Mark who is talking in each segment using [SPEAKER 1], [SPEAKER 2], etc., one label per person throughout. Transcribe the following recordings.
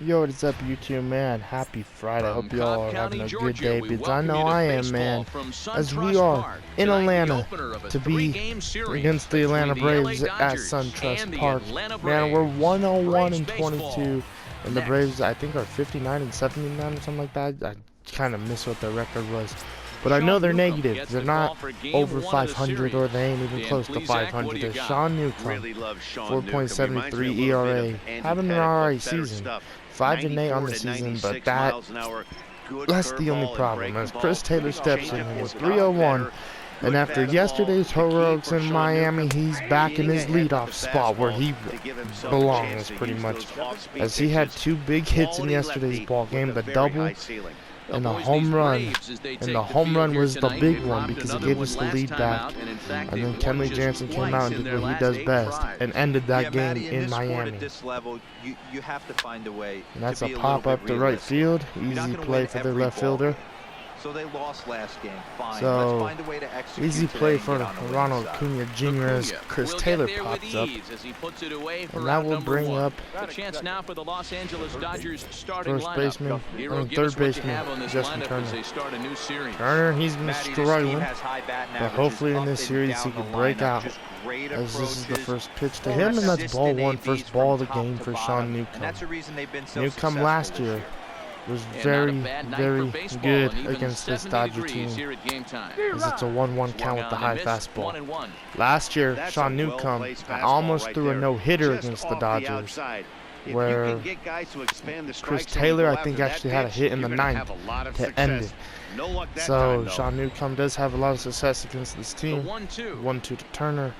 [SPEAKER 1] Yo, what's up, YouTube, man? Happy Friday. I hope you all are having a good day, because I know I am, man. As we are in Atlanta to be against the Atlanta Braves at SunTrust Park. Man, we're 101-22, and the Braves, I think, are 59-79 or something like that. I kind of miss what their record was. But I know they're negative. They're not over 500, or they ain't even close to 500. There's Sean Newcomb, 4.73 ERA, having an alright season. 5-8 on the season, but that's the only problem. As Chris Taylor steps in with 301, and after yesterday's heroics in Miami, he's back in his leadoff spot where he belongs, pretty much. As he had two big hits in yesterday's ball game, the double and the home run, and the home run was the big one because it gave us the lead back. And then Kenley Jansen came out and did what he does best and ended that game in Miami. And that's a pop up to right field, easy play for their left fielder.
[SPEAKER 2] So they lost last game. Fine.
[SPEAKER 1] So,
[SPEAKER 2] let's find a way to execute
[SPEAKER 1] easy play for Ronald Acuna Jr. as Chris Taylor pops up. And that will bring up
[SPEAKER 3] chance now for the Los Angeles Dodgers starting
[SPEAKER 1] first baseman, third baseman, Justin Turner. Turner, he's been struggling, but hopefully in this series he can break out, as this is the first pitch to him, and that's ball one, first ball of the game for Sean Newcomb. Newcomb last year was very good against this Dodger team, as it's a 1-1 count with the high fastball. Last year, Sean Newcomb almost threw a no-hitter against the Dodgers, where Chris Taylor, I think, actually had a hit in the ninth to end it. So Sean Newcomb does have a lot of success against this team. 1-2 to Turner,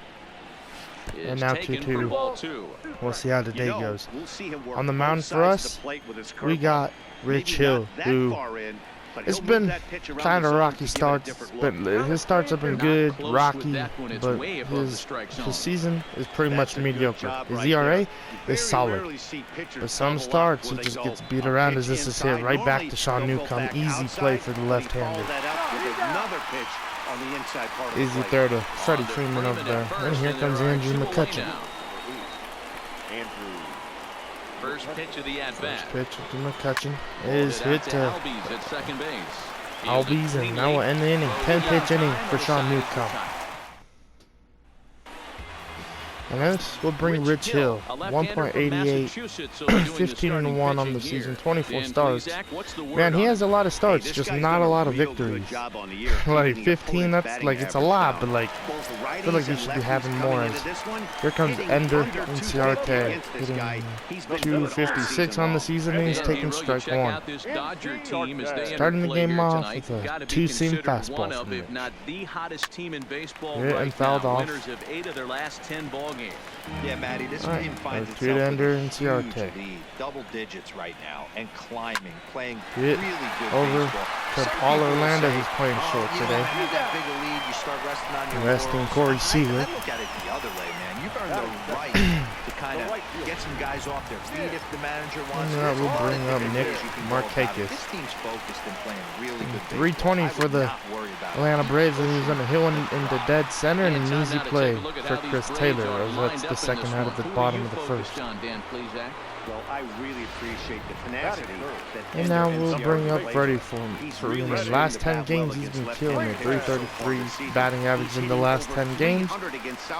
[SPEAKER 1] and now 2-2. We'll see how the day goes. On the mound for us, we got Rich Hill, who it's been kind of rocky starts, but his starts have been good, rocky, but his season is pretty much mediocre. His ERA is solid, but some starts he just gets beat around, as this is hit right back to Sean Newcomb. Easy play for the left-hander. Easy throw to Freddie Freeman over there. And here comes Andrew McCutcheon.
[SPEAKER 3] First pitch of the at-bat.
[SPEAKER 1] First pitch to McCutcheon is hit to Albies, and now we'll end the inning. 10-pitch inning for Sean Newcomb. And this will bring Rich Hill, 1.88, 15-1 on the season, 24 starts. Man, he has a lot of starts, just not a lot of victories. Like 15, that's like, it's a lot, but like, I feel like he should be having more. Here comes Ender Inciarte, hitting 256 on the season, and he's taking strike one. Starting the game off with a two-seam fastball from Rich. Hit and fouled off.
[SPEAKER 2] Yeah, Matty, this team finds itself
[SPEAKER 1] into
[SPEAKER 2] double digits right now and climbing, playing
[SPEAKER 1] hit
[SPEAKER 2] really good
[SPEAKER 1] over
[SPEAKER 2] baseball.
[SPEAKER 1] to Paul Orlando, who's playing short today. Resting Corey Seager.
[SPEAKER 2] Look at it the other way, man. You've earned the right to kind of get some guys off their feet if the manager wants.
[SPEAKER 1] And that will bring up Nick Markakis.
[SPEAKER 2] This team's focused and playing really good
[SPEAKER 1] 320 for the Atlanta Braves, and he's going to hit one into dead center, and an easy play for Chris Taylor, as that's the second out of the bottom of the first.
[SPEAKER 2] Well, I really appreciate the tenacity.
[SPEAKER 1] And now we'll bring up Freddie Freeman. Last 10 games he's been killing it. 333 batting average in the last 10 games.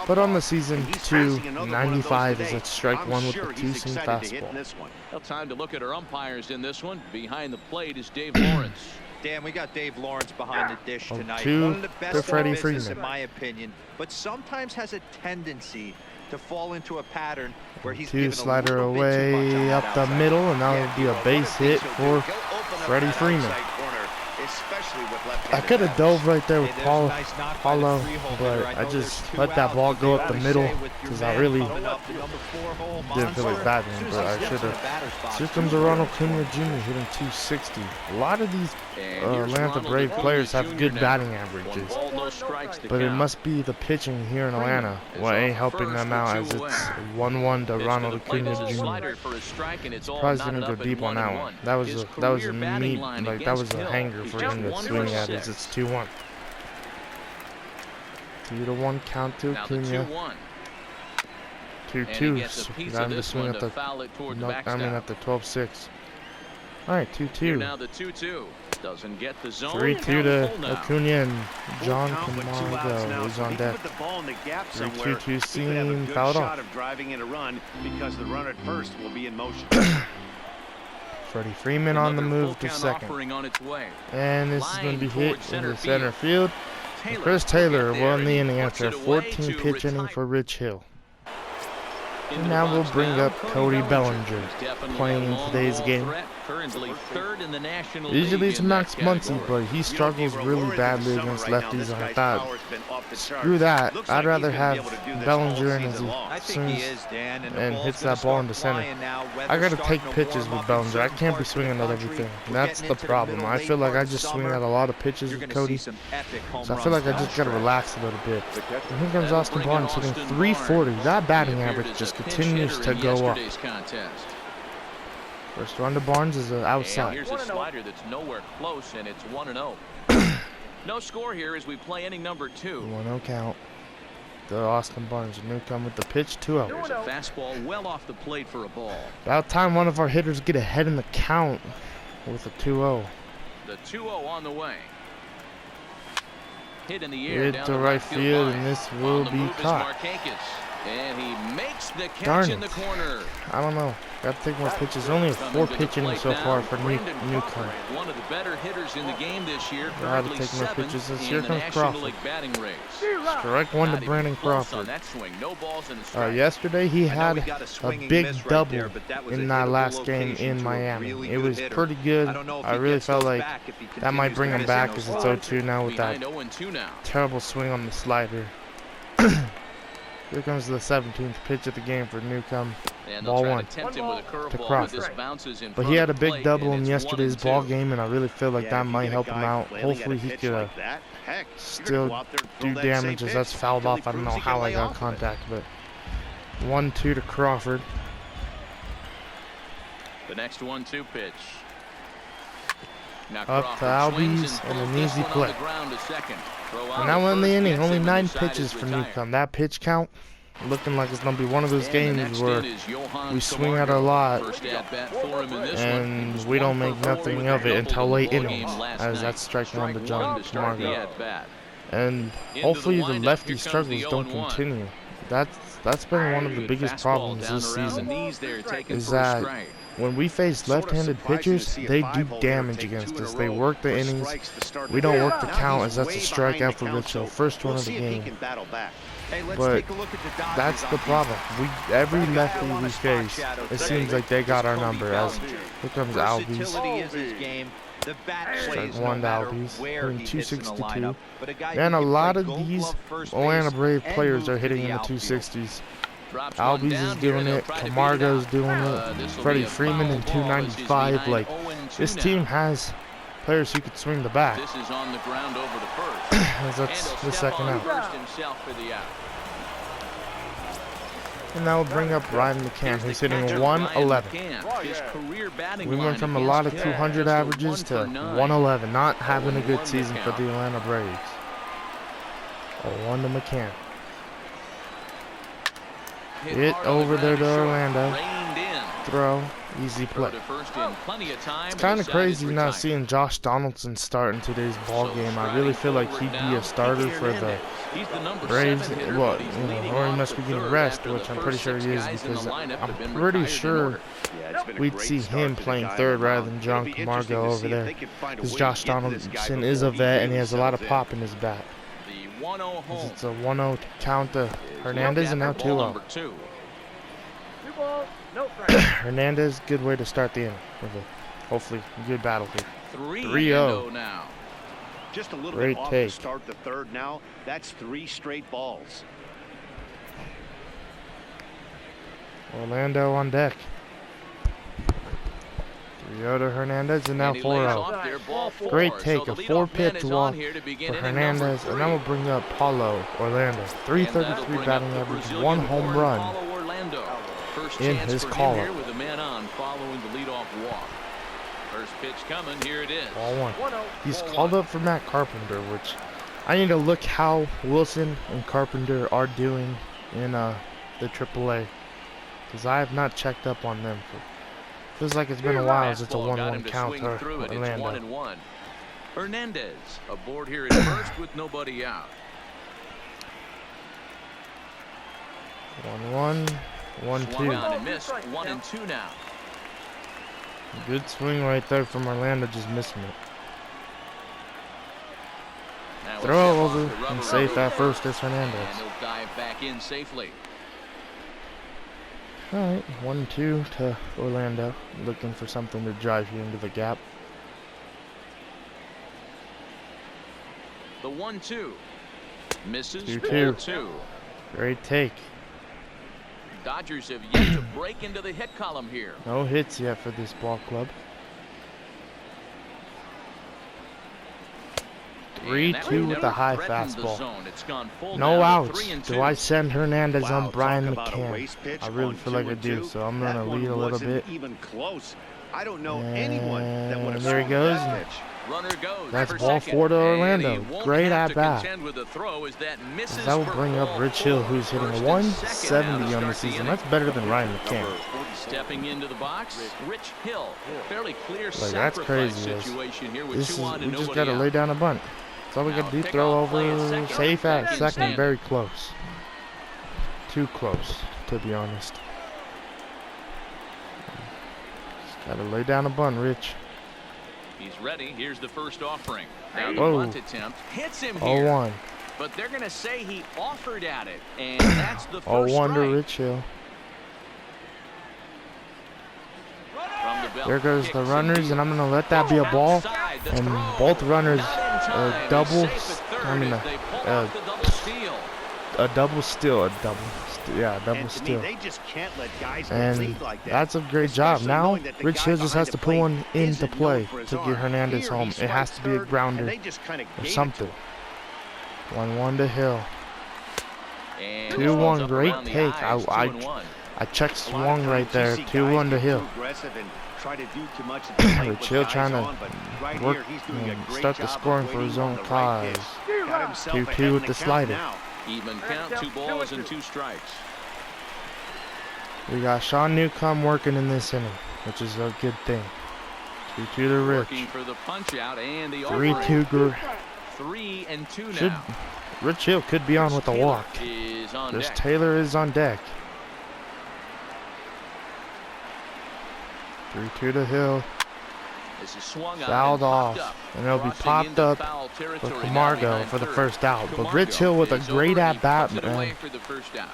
[SPEAKER 1] But on the season, 295 is at strike one with the two-seam fastball.
[SPEAKER 3] Well, time to look at our umpires in this one. Behind the plate is Dave Lawrence.
[SPEAKER 2] Dan, we got Dave Lawrence behind the dish tonight.
[SPEAKER 1] Two
[SPEAKER 2] One of the best
[SPEAKER 1] for Freddie
[SPEAKER 2] in business,
[SPEAKER 1] Freeman,
[SPEAKER 2] in my opinion, but sometimes has a tendency to fall into a pattern where he's
[SPEAKER 1] two slider away up the middle, and now it'll be a base hit for Freddie Freeman. I could have dove right there with Paulo, but I just let that ball go up the middle because I really didn't feel like batting, but I should have. Here comes Ronald Acuna Jr. hitting 260. A lot of these Atlanta Brave players have good batting averages, but it must be the pitching here in Atlanta what ain't helping them out, as it's 1-1 to Ronald Acuna Jr. Probably gonna go deep on that one. That was a neat, like that was a hanger for him to swing at, as it's 2-1. 2-1 count to Acuna. 2-2. Got him to swing at the, at the 12-6. All right, 2-2.
[SPEAKER 3] Now the 2-2 doesn't get the zone.
[SPEAKER 1] 3-2 to Acuna and John Camargo is on deck. 3-2 seam fouled off.
[SPEAKER 4] Driving in a run because the runner at first will be in motion.
[SPEAKER 1] Freddie Freeman on the move to second. And this is going to be hit in the center field. And Chris Taylor won the inning after a 14-pitch inning for Rich Hill. And now we'll bring up Cody Bellinger playing in today's game. Usually it's Max Muncy, but he struggles really badly against lefties, and I thought, screw that. I'd rather have Bellinger in as he swings and hits that ball into center. I gotta take pitches with Bellinger. I can't be swinging at everything. That's the problem. I feel like I just swing at a lot of pitches with Cody, so I feel like I just gotta relax a little bit. And here comes Austin Barnes hitting 340. That batting average just continues to go up. First run to Barnes is outside.
[SPEAKER 3] Here's a slider that's nowhere close, and it's 1-0. No score here as we play inning number 2.
[SPEAKER 1] 1-0 count. The Austin Barnes Newcomb with the pitch, 2-0.
[SPEAKER 3] There's a fastball well off the plate for a ball.
[SPEAKER 1] About time one of our hitters get ahead in the count with a 2-0.
[SPEAKER 3] The 2-0 on the way. Hit in the air
[SPEAKER 1] hit to right field, and this will be caught.
[SPEAKER 3] And he makes the catch
[SPEAKER 1] Darn
[SPEAKER 3] in the corner.
[SPEAKER 1] I don't know. Got to take more pitches. Only a 4-pitch inning so far for Newcomb.
[SPEAKER 3] One of the better hitters in the game this year.
[SPEAKER 1] Got to take more pitches. This here comes Crawford. Strike one to Brandon Crawford. Yesterday he had a big double in that last game in Miami. It was pretty good. I really felt like that might bring him back because it's 0-2 now with that terrible swing on the slider. Here comes the 17th pitch of the game for Newcomb. Ball one to Crawford. But he had a big double in yesterday's ball game, and I really feel like that might help him out. Hopefully he could still do damage as that's fouled off. I don't know how I got contact, but 1-2 to Crawford.
[SPEAKER 3] The next 1-2 pitch.
[SPEAKER 1] Up to Albies and an easy play. And now in the inning, only 9 pitches for Newcomb. That pitch count looking like it's going to be one of those games where we swing at a lot and we don't make nothing of it until late innings, as that's strike one to John Camargo. And hopefully the lefty struggles don't continue. That's been one of the biggest problems this season, is that when we face left-handed pitchers, they do damage against us. They work the innings. We don't work the count, as that's a strikeout for Rich Hill. First one of the game. But that's the problem. Every lefty we face, it seems like they got our number. As here comes Albies. Strike one to Albies. Hitting 262. And a lot of these Atlanta Brave players are hitting in the 260s. Albies is doing it, Camargo's doing it, Freddie Freeman in 295. Like, this team has players who could swing the bat.
[SPEAKER 3] This is on the ground over the first.
[SPEAKER 1] As that's the second out. And that will bring up Ryan McCann, who's hitting 111. We went from a lot of 200 averages to 111, not having a good season for the Atlanta Braves. 0-1 to McCann. Hit over there to Orlando. Throw. Easy play. It's kind of crazy not seeing Josh Donaldson start in today's ball game. I really feel like he'd be a starter for the Braves. Well, or he must be getting rest, which I'm pretty sure he is, because I'm pretty sure we'd see him playing third rather than John Camargo over there, because Josh Donaldson is a vet and he has a lot of pop in his bat. It's a 1-0 count to Hernandez, and now 2-0. Hernandez, good way to start the inning. Hopefully, good battle here. 3-0
[SPEAKER 3] now.
[SPEAKER 4] Just a little
[SPEAKER 1] Great
[SPEAKER 4] bit off
[SPEAKER 1] take.
[SPEAKER 4] To start the third now. That's 3 straight balls.
[SPEAKER 1] Orlando on deck. 3-0 to Hernandez, and now 4-0. Great take, a 4-pitch walk for Hernandez, and that will bring up Paulo Orlando. 333 batting average, 1 home run in his call-up.
[SPEAKER 3] With a man on following the leadoff walk. First pitch coming, here it is.
[SPEAKER 1] Ball one. He's called up for Matt Carpenter, which I need to look how Wilson and Carpenter are doing in the AAA. because I have not checked up on them. Feels like it's been a while since it's a 1-1 count to Orlando.
[SPEAKER 3] 1-1. Hernandez aboard here at first with nobody out.
[SPEAKER 1] 1-1, 1-2.
[SPEAKER 3] Swung on and missed. 1-2 now.
[SPEAKER 1] Good swing right there from Orlando, just missing it.
[SPEAKER 3] Now
[SPEAKER 1] Throw over and safe at first is Hernandez.
[SPEAKER 3] And he'll dive back in safely.
[SPEAKER 1] Alright, 1-2 to Orlando. Looking for something to drive you into the gap.
[SPEAKER 3] The 1-2. Misses.
[SPEAKER 1] 2-2. Great take.
[SPEAKER 3] Dodgers have yet to break into the hit column here.
[SPEAKER 1] No hits yet for this ball club. 3-2 with the high fastball. No outs. Do I send Hernandez on Brian McCann? I really feel like I do, so I'm going to lead a little bit. And there he goes. That's ball 4 to Orlando. Great at bat. That will bring up Rich Hill, who's hitting 170 on the season. That's better than Ryan McCann.
[SPEAKER 3] Stepping into the box, Rich Hill. Fairly clear
[SPEAKER 1] that's crazy.
[SPEAKER 3] Situation here with
[SPEAKER 1] we just got to
[SPEAKER 3] out.
[SPEAKER 1] lay down a bunt. That's all we got to do. Throw over, safe at second, very close. Too close, to be honest. Just got to lay down a bunt, Rich.
[SPEAKER 3] He's ready. Here's the first offering. Now the
[SPEAKER 1] Whoa.
[SPEAKER 3] bunt attempt hits him here.
[SPEAKER 1] 0-1.
[SPEAKER 3] But they're going to say he offered at it, and that's the first
[SPEAKER 1] 0-1 to
[SPEAKER 3] strike.
[SPEAKER 1] Rich Hill.
[SPEAKER 3] From the belt,
[SPEAKER 1] There goes the
[SPEAKER 3] kicks
[SPEAKER 1] runners, and I'm going to let that be a ball.
[SPEAKER 3] outside the
[SPEAKER 1] And
[SPEAKER 3] throw.
[SPEAKER 1] both runners
[SPEAKER 3] Not in time.
[SPEAKER 1] double.
[SPEAKER 3] He's safe at third
[SPEAKER 1] I mean,
[SPEAKER 3] as they pull off the double steal.
[SPEAKER 1] a double steal. Yeah, a double
[SPEAKER 4] And to me,
[SPEAKER 1] steal.
[SPEAKER 4] they just can't let guys
[SPEAKER 1] And
[SPEAKER 4] lead like that.
[SPEAKER 1] that's a great job.
[SPEAKER 4] Especially
[SPEAKER 1] Now,
[SPEAKER 4] knowing that the
[SPEAKER 1] Rich
[SPEAKER 4] guy
[SPEAKER 1] Hill just
[SPEAKER 4] behind
[SPEAKER 1] has
[SPEAKER 4] the
[SPEAKER 1] to put
[SPEAKER 4] plate
[SPEAKER 1] one into
[SPEAKER 4] isn't known
[SPEAKER 1] play
[SPEAKER 4] for his
[SPEAKER 1] to get
[SPEAKER 4] arm.
[SPEAKER 1] Hernandez
[SPEAKER 4] Here,
[SPEAKER 1] home.
[SPEAKER 4] he
[SPEAKER 1] It has to be a
[SPEAKER 4] swipes third,
[SPEAKER 1] grounder
[SPEAKER 4] and they just kinda
[SPEAKER 1] or
[SPEAKER 4] gave it
[SPEAKER 1] something.
[SPEAKER 4] to him.
[SPEAKER 1] 1-1 to Hill.
[SPEAKER 3] And
[SPEAKER 1] 2-1,
[SPEAKER 3] up
[SPEAKER 1] great
[SPEAKER 3] around the
[SPEAKER 1] take.
[SPEAKER 3] eyes, 2-1.
[SPEAKER 1] I checked
[SPEAKER 4] A lot of
[SPEAKER 1] swung right
[SPEAKER 4] times you
[SPEAKER 1] there.
[SPEAKER 4] see guys
[SPEAKER 1] 2-1 to
[SPEAKER 4] get
[SPEAKER 1] Hill.
[SPEAKER 4] too aggressive and try to do too much at the plate with
[SPEAKER 1] Rich Hill
[SPEAKER 4] guys
[SPEAKER 1] trying to
[SPEAKER 4] on, but right
[SPEAKER 1] work
[SPEAKER 4] here, he's doing a
[SPEAKER 1] and
[SPEAKER 4] great
[SPEAKER 1] start the
[SPEAKER 4] job of
[SPEAKER 1] scoring for his
[SPEAKER 4] waiting
[SPEAKER 1] own
[SPEAKER 4] on the right
[SPEAKER 1] cause.
[SPEAKER 4] pitch. Got himself
[SPEAKER 1] 2-2
[SPEAKER 4] ahead in
[SPEAKER 1] with
[SPEAKER 4] the
[SPEAKER 1] the
[SPEAKER 4] count
[SPEAKER 1] slider.
[SPEAKER 4] now.
[SPEAKER 3] Even count, 2 balls and 2 strikes.
[SPEAKER 1] We got Sean Newcomb working in this inning, which is a good thing. 2-2 to Rich.
[SPEAKER 3] Working for the punch out and the
[SPEAKER 1] 3-2.
[SPEAKER 3] 3-2
[SPEAKER 1] Should
[SPEAKER 3] now.
[SPEAKER 1] Rich Hill could be on with a walk.
[SPEAKER 3] Is on
[SPEAKER 1] Chris
[SPEAKER 3] deck.
[SPEAKER 1] Taylor is on deck. 3-2 to Hill.
[SPEAKER 3] This is swung on
[SPEAKER 1] Fouled
[SPEAKER 3] and
[SPEAKER 1] off.
[SPEAKER 3] popped up.
[SPEAKER 1] And it'll be
[SPEAKER 3] Crossing
[SPEAKER 1] popped
[SPEAKER 3] into
[SPEAKER 1] up
[SPEAKER 3] foul
[SPEAKER 1] for
[SPEAKER 3] territory now
[SPEAKER 1] Camargo
[SPEAKER 3] behind
[SPEAKER 1] for the
[SPEAKER 3] third.
[SPEAKER 1] first out. But
[SPEAKER 3] Camargo
[SPEAKER 1] Rich Hill with a
[SPEAKER 3] is
[SPEAKER 1] great
[SPEAKER 3] over.
[SPEAKER 1] at
[SPEAKER 3] He
[SPEAKER 1] bat,
[SPEAKER 3] puts it away
[SPEAKER 1] man.
[SPEAKER 3] for the first out.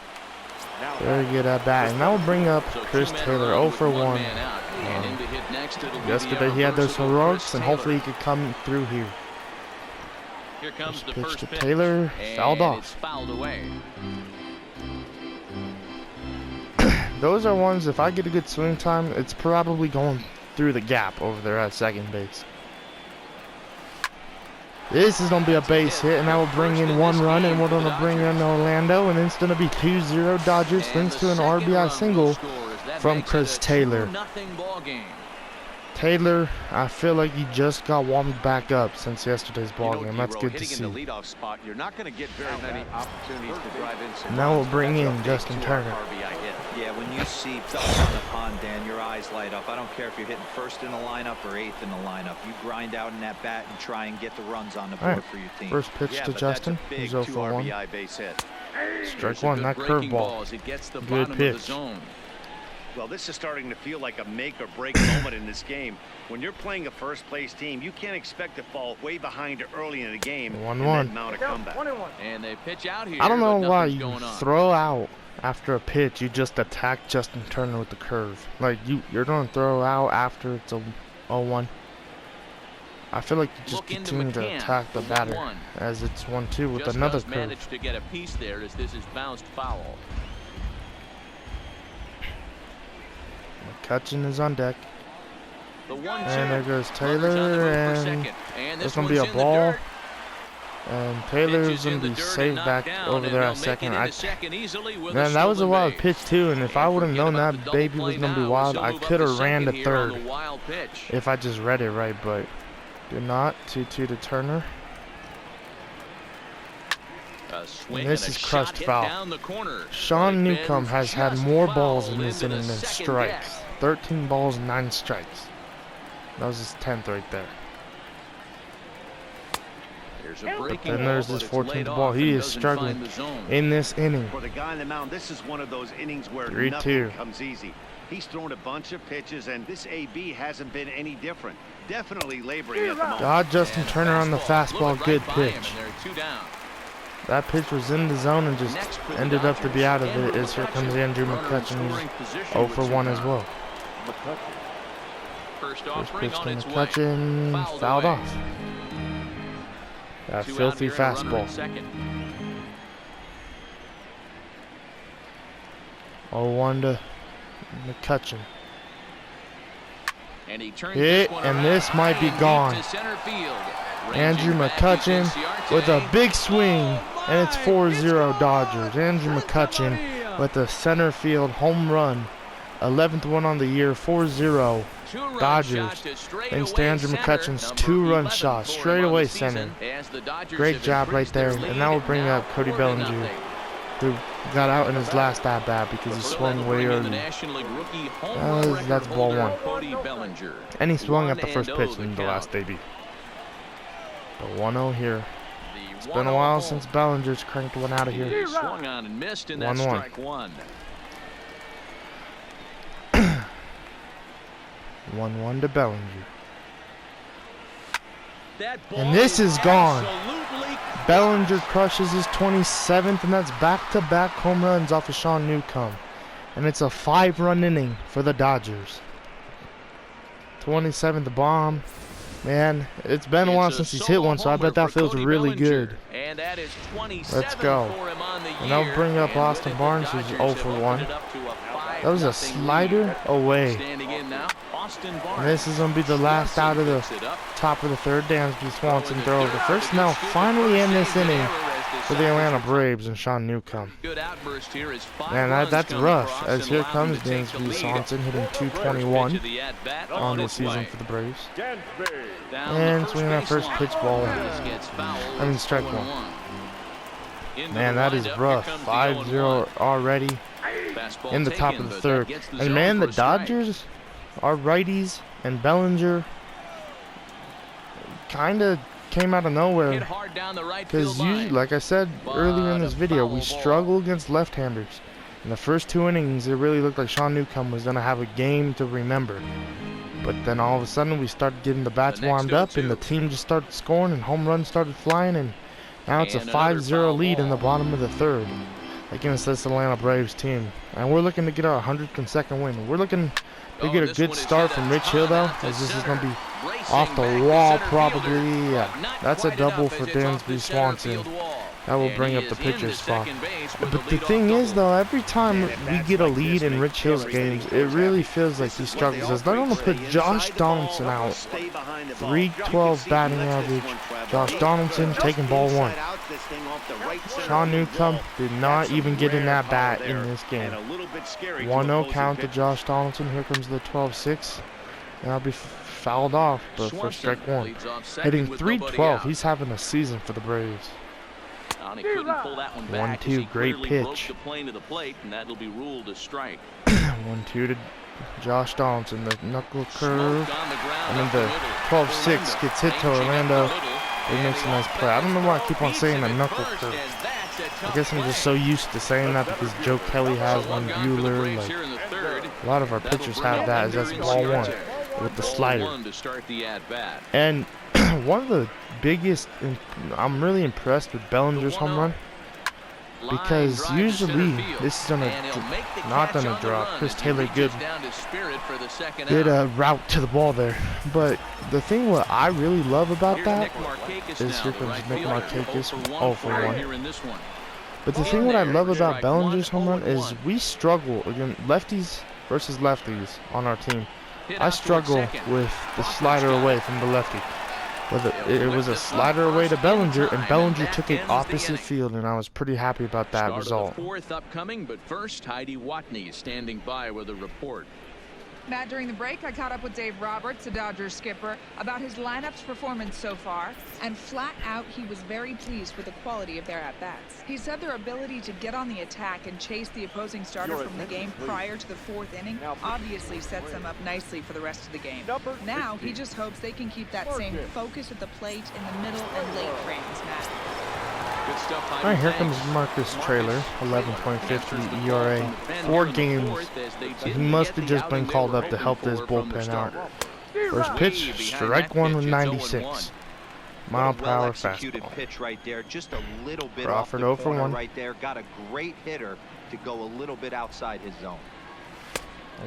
[SPEAKER 1] Very good at bat. And that will bring up
[SPEAKER 3] So
[SPEAKER 1] Chris
[SPEAKER 3] 2 men
[SPEAKER 1] Taylor
[SPEAKER 3] around
[SPEAKER 1] 0
[SPEAKER 3] with
[SPEAKER 1] for
[SPEAKER 3] 1
[SPEAKER 1] 1.
[SPEAKER 3] man out. And in to hit next, it'll be
[SPEAKER 1] Yesterday
[SPEAKER 3] the
[SPEAKER 1] he had those
[SPEAKER 3] versatile
[SPEAKER 1] heroics,
[SPEAKER 3] Chris
[SPEAKER 1] and hopefully he
[SPEAKER 3] Taylor.
[SPEAKER 1] could come through here.
[SPEAKER 3] Here comes the
[SPEAKER 1] Pitch
[SPEAKER 3] first
[SPEAKER 1] to
[SPEAKER 3] pitch.
[SPEAKER 1] Taylor,
[SPEAKER 3] And
[SPEAKER 1] fouled off.
[SPEAKER 3] It's fouled away.
[SPEAKER 1] Those are ones, if I get a good swing time, it's probably going through the gap over there at second base. This is going to be a base hit, and that will bring in 1 run, and we're going to bring in Orlando, and it's going to be 2-0 Dodgers, thanks to an RBI single from Chris Taylor. Taylor, I feel like he just got warmed back up since yesterday's ball game. That's good to see.
[SPEAKER 4] Hitting in the leadoff spot, you're not going to get very many opportunities to drive in some
[SPEAKER 1] Now we'll
[SPEAKER 4] runs.
[SPEAKER 1] bring
[SPEAKER 4] That's a
[SPEAKER 1] in
[SPEAKER 4] big
[SPEAKER 1] Justin
[SPEAKER 4] 2-run
[SPEAKER 1] Turner.
[SPEAKER 2] RBI hit. Yeah, when you see fellas on the pond, Dan, your eyes light up. I don't care if you're hitting first in the lineup or 8th in the lineup. You grind out in that bat and try and get the runs on the board for your team.
[SPEAKER 1] First pitch
[SPEAKER 2] Yeah,
[SPEAKER 1] to
[SPEAKER 2] but
[SPEAKER 1] Justin.
[SPEAKER 2] That's a big
[SPEAKER 1] He's 0
[SPEAKER 2] 2
[SPEAKER 1] for 1.
[SPEAKER 2] RBI base hit.
[SPEAKER 1] Strike 1, that curveball. Good pitch.
[SPEAKER 4] Well, this is starting to feel like a make or break moment in this game. When you're playing a first place team, you can't expect to fall way behind early in the game
[SPEAKER 1] 1-1.
[SPEAKER 4] and then mount a comeback.
[SPEAKER 3] And they pitch out here.
[SPEAKER 1] I don't know
[SPEAKER 3] but
[SPEAKER 1] why
[SPEAKER 3] nothing's
[SPEAKER 1] you
[SPEAKER 3] going on.
[SPEAKER 1] throw out after a pitch, you just attack Justin Turner with the curve. Like, you're going to throw out after it's a 0-1. I feel like you just
[SPEAKER 3] Look into
[SPEAKER 1] continue to
[SPEAKER 3] McCann,
[SPEAKER 1] attack the
[SPEAKER 3] the
[SPEAKER 1] batter
[SPEAKER 3] 1-1.
[SPEAKER 1] as it's 1-2 with
[SPEAKER 3] Just
[SPEAKER 1] another
[SPEAKER 3] does
[SPEAKER 1] curve.
[SPEAKER 3] manage to get a piece there as this is bounced foul.
[SPEAKER 1] McCutcheon is on deck.
[SPEAKER 3] The 1-2.
[SPEAKER 1] And there goes
[SPEAKER 3] Runners on the
[SPEAKER 1] Taylor,
[SPEAKER 3] move for
[SPEAKER 1] and
[SPEAKER 3] second. And
[SPEAKER 1] there's
[SPEAKER 3] this
[SPEAKER 1] going to be
[SPEAKER 3] one's
[SPEAKER 1] a
[SPEAKER 3] in the
[SPEAKER 1] ball.
[SPEAKER 3] dirt.
[SPEAKER 1] And
[SPEAKER 3] Pitch
[SPEAKER 1] Taylor's
[SPEAKER 3] is
[SPEAKER 1] going
[SPEAKER 3] in
[SPEAKER 1] to
[SPEAKER 3] the
[SPEAKER 1] be
[SPEAKER 3] dirt
[SPEAKER 1] safe
[SPEAKER 3] and knocked
[SPEAKER 1] back
[SPEAKER 3] down,
[SPEAKER 1] over
[SPEAKER 3] and
[SPEAKER 1] there
[SPEAKER 3] they'll
[SPEAKER 1] at
[SPEAKER 3] make
[SPEAKER 1] second.
[SPEAKER 3] it into second easily with a
[SPEAKER 1] Man, that was a
[SPEAKER 3] stolen
[SPEAKER 1] wild
[SPEAKER 3] base.
[SPEAKER 1] pitch too, and if I would have
[SPEAKER 3] forget
[SPEAKER 1] known
[SPEAKER 3] about
[SPEAKER 1] that
[SPEAKER 3] the double
[SPEAKER 1] baby
[SPEAKER 3] play
[SPEAKER 1] was going to be
[SPEAKER 3] now,
[SPEAKER 1] wild,
[SPEAKER 3] as
[SPEAKER 1] I
[SPEAKER 3] he'll move up
[SPEAKER 1] could have
[SPEAKER 3] to
[SPEAKER 1] ran to
[SPEAKER 3] second here on
[SPEAKER 1] third
[SPEAKER 3] the wild pitch.
[SPEAKER 1] if I just read it right, but did not. 2-2 to Turner. And this is crushed foul. Sean Newcomb has had more balls in this inning than strikes. 13 balls, 9 strikes. That was his 10th right there. But then there's his 14th ball. He is struggling in this inning.
[SPEAKER 4] For the guy on the mound, this is one of those innings where
[SPEAKER 1] 3-2.
[SPEAKER 4] nothing comes easy. He's thrown a bunch of pitches, and this AB hasn't been any different. Definitely laboring at the moment.
[SPEAKER 1] Got Justin Turner on the fastball. Good pitch. That pitch was in the zone and just ended up to be out of it. As here comes Andrew McCutcheon. He's 0 for 1 as well. First pitch to McCutcheon. Fouled off. That filthy fastball. 0-1 to McCutcheon. Hit, and this might be gone. Andrew McCutcheon with a big swing, and it's 4-0 Dodgers. Andrew McCutcheon with a center field home run. 11th one on the year, 4-0 Dodgers. Thanks to Andrew McCutcheon's 2-run shot, straight away center. Great job right there. And now we'll bring up Cody Bellinger, who got out in his last at-bat because he swung way early. That's ball 1. And he swung at the first pitch in the last debut. But 1-0 here. It's been a while since Bellinger's cranked one out of here. 1-1. 1-1 to Bellinger. And this is gone. Bellinger crushes his 27th, and that's back-to-back home runs off of Sean Newcomb. And it's a 5-run inning for the Dodgers. 27th bomb. Man, it's been a while since he's hit one, so I bet that feels really good. Let's go. And I'll bring up Austin Barnes, who's 0 for 1. That was a slider away. And this is going to be the last out of the top of the third. Dansby Swanson throws the first. Now finally in this inning for the Atlanta Braves and Sean Newcomb. Man, that's rough, as here comes Dansby Swanson hitting 221 on the season for the Braves. And swinging that first pitch ball. Strike 1. Man, that is rough. 5-0 already in the top of the third. And man, the Dodgers, our righties, and Bellinger kind of came out of nowhere. Because usually, like I said earlier in this video, we struggle against left-handers. In the first 2 innings, it really looked like Sean Newcomb was going to have a game to remember. But then all of a sudden, we started getting the bats warmed up, and the team just started scoring, and home runs started flying, and now it's a 5-0 lead in the bottom of the third against this Atlanta Braves team. And we're looking to get our 100th second win. We're looking to get a good start from Rich Hill, though, as this is going to be off the wall probably. Yeah, that's a double for Dansby Swanson. That will bring up the pitcher's spot. But the thing is, though, every time we get a lead in Rich Hill's games, it really feels like he struggles. As they're going to put Josh Donaldson out. 312 batting average. Josh Donaldson taking ball 1. Sean Newcomb did not even get in that bat in this game. 1-0 count to Josh Donaldson. Here comes the 12-6. And I'll be fouled off, but for strike 1. Hitting 312. He's having a season for the Braves. 1-2, great pitch. 1-2 to Josh Donaldson, the knuckle curve, and then the 12-6 gets hit to Orlando. He makes a nice play. I don't know why I keep on saying the knuckle curve. I guess I'm just so used to saying that because Joe Kelly has one, Bueller, like a lot of our pitchers have that. That's ball 1 with the slider. And one of the biggest, I'm really impressed with Bellinger's home run, because usually this is not gonna drop. Chris Taylor, good route to the ball there. But the thing what I really love about that is here comes Nick Markakis, 0 for 1. But the thing what I love about Bellinger's home run is we struggle against lefties versus lefties on our team. I struggle with the slider away from the lefty. It was a slider away to Bellinger, and Bellinger took it opposite field, and I was pretty happy about that result.
[SPEAKER 3] Fourth upcoming, but first, Heidi Watney standing by with a report.
[SPEAKER 5] Matt, during the break, I caught up with Dave Roberts, the Dodgers skipper, about his lineup's performance so far, and flat out, he was very pleased with the quality of their at-bats. He said their ability to get on the attack and chase the opposing starter from the game prior to the 4th inning obviously sets them up nicely for the rest of the game. Now, he just hopes they can keep that same focus at the plate in the middle and late frames, Matt.
[SPEAKER 3] Good stuff by
[SPEAKER 1] Alright, here comes Marcus Trailer, 11.50 ERA, 4 games. So he must have just been called up to help this bullpen out. First pitch, strike 1 with 96. Mile per hour fastball.
[SPEAKER 2] Pitch right there, just a little bit
[SPEAKER 1] Crawford
[SPEAKER 2] off the
[SPEAKER 1] 0 for 1.
[SPEAKER 2] right there. Got a great hitter to go a little bit outside his zone.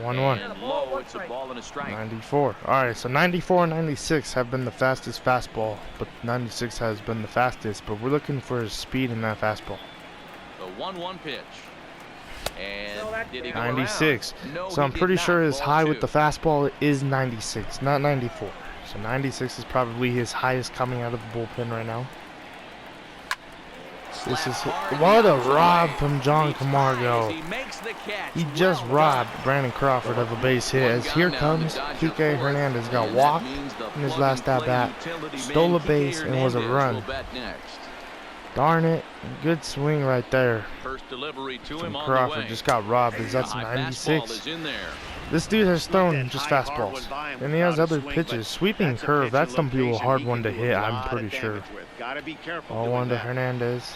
[SPEAKER 1] 1-1.
[SPEAKER 3] And low, it's a ball and a strike.
[SPEAKER 1] 94. Alright, so 94 and 96 have been the fastest fastball, but 96 has been the fastest, but we're looking for his speed in that fastball.
[SPEAKER 3] The 1-1 pitch. And did he go
[SPEAKER 1] 96.
[SPEAKER 3] around? No,
[SPEAKER 1] So I'm
[SPEAKER 3] he
[SPEAKER 1] pretty
[SPEAKER 3] did
[SPEAKER 1] sure
[SPEAKER 3] not.
[SPEAKER 1] his
[SPEAKER 3] Ball
[SPEAKER 1] high
[SPEAKER 3] 2.
[SPEAKER 1] with the fastball is 96, not 94. So 96 is probably his highest coming out of the bullpen right now. This is what a rob from John Camargo. He just robbed Brandon Crawford of a base hit, as here comes Kike Hernandez. Got walked in his last at bat, stole a base, and was a run. Darn it, good swing right there from Crawford. Just got robbed, as that's 96. This dude has thrown just fastballs, and he has other pitches. Sweeping curve, that's gonna be a hard one to hit, I'm pretty sure. 0-1 to Hernandez.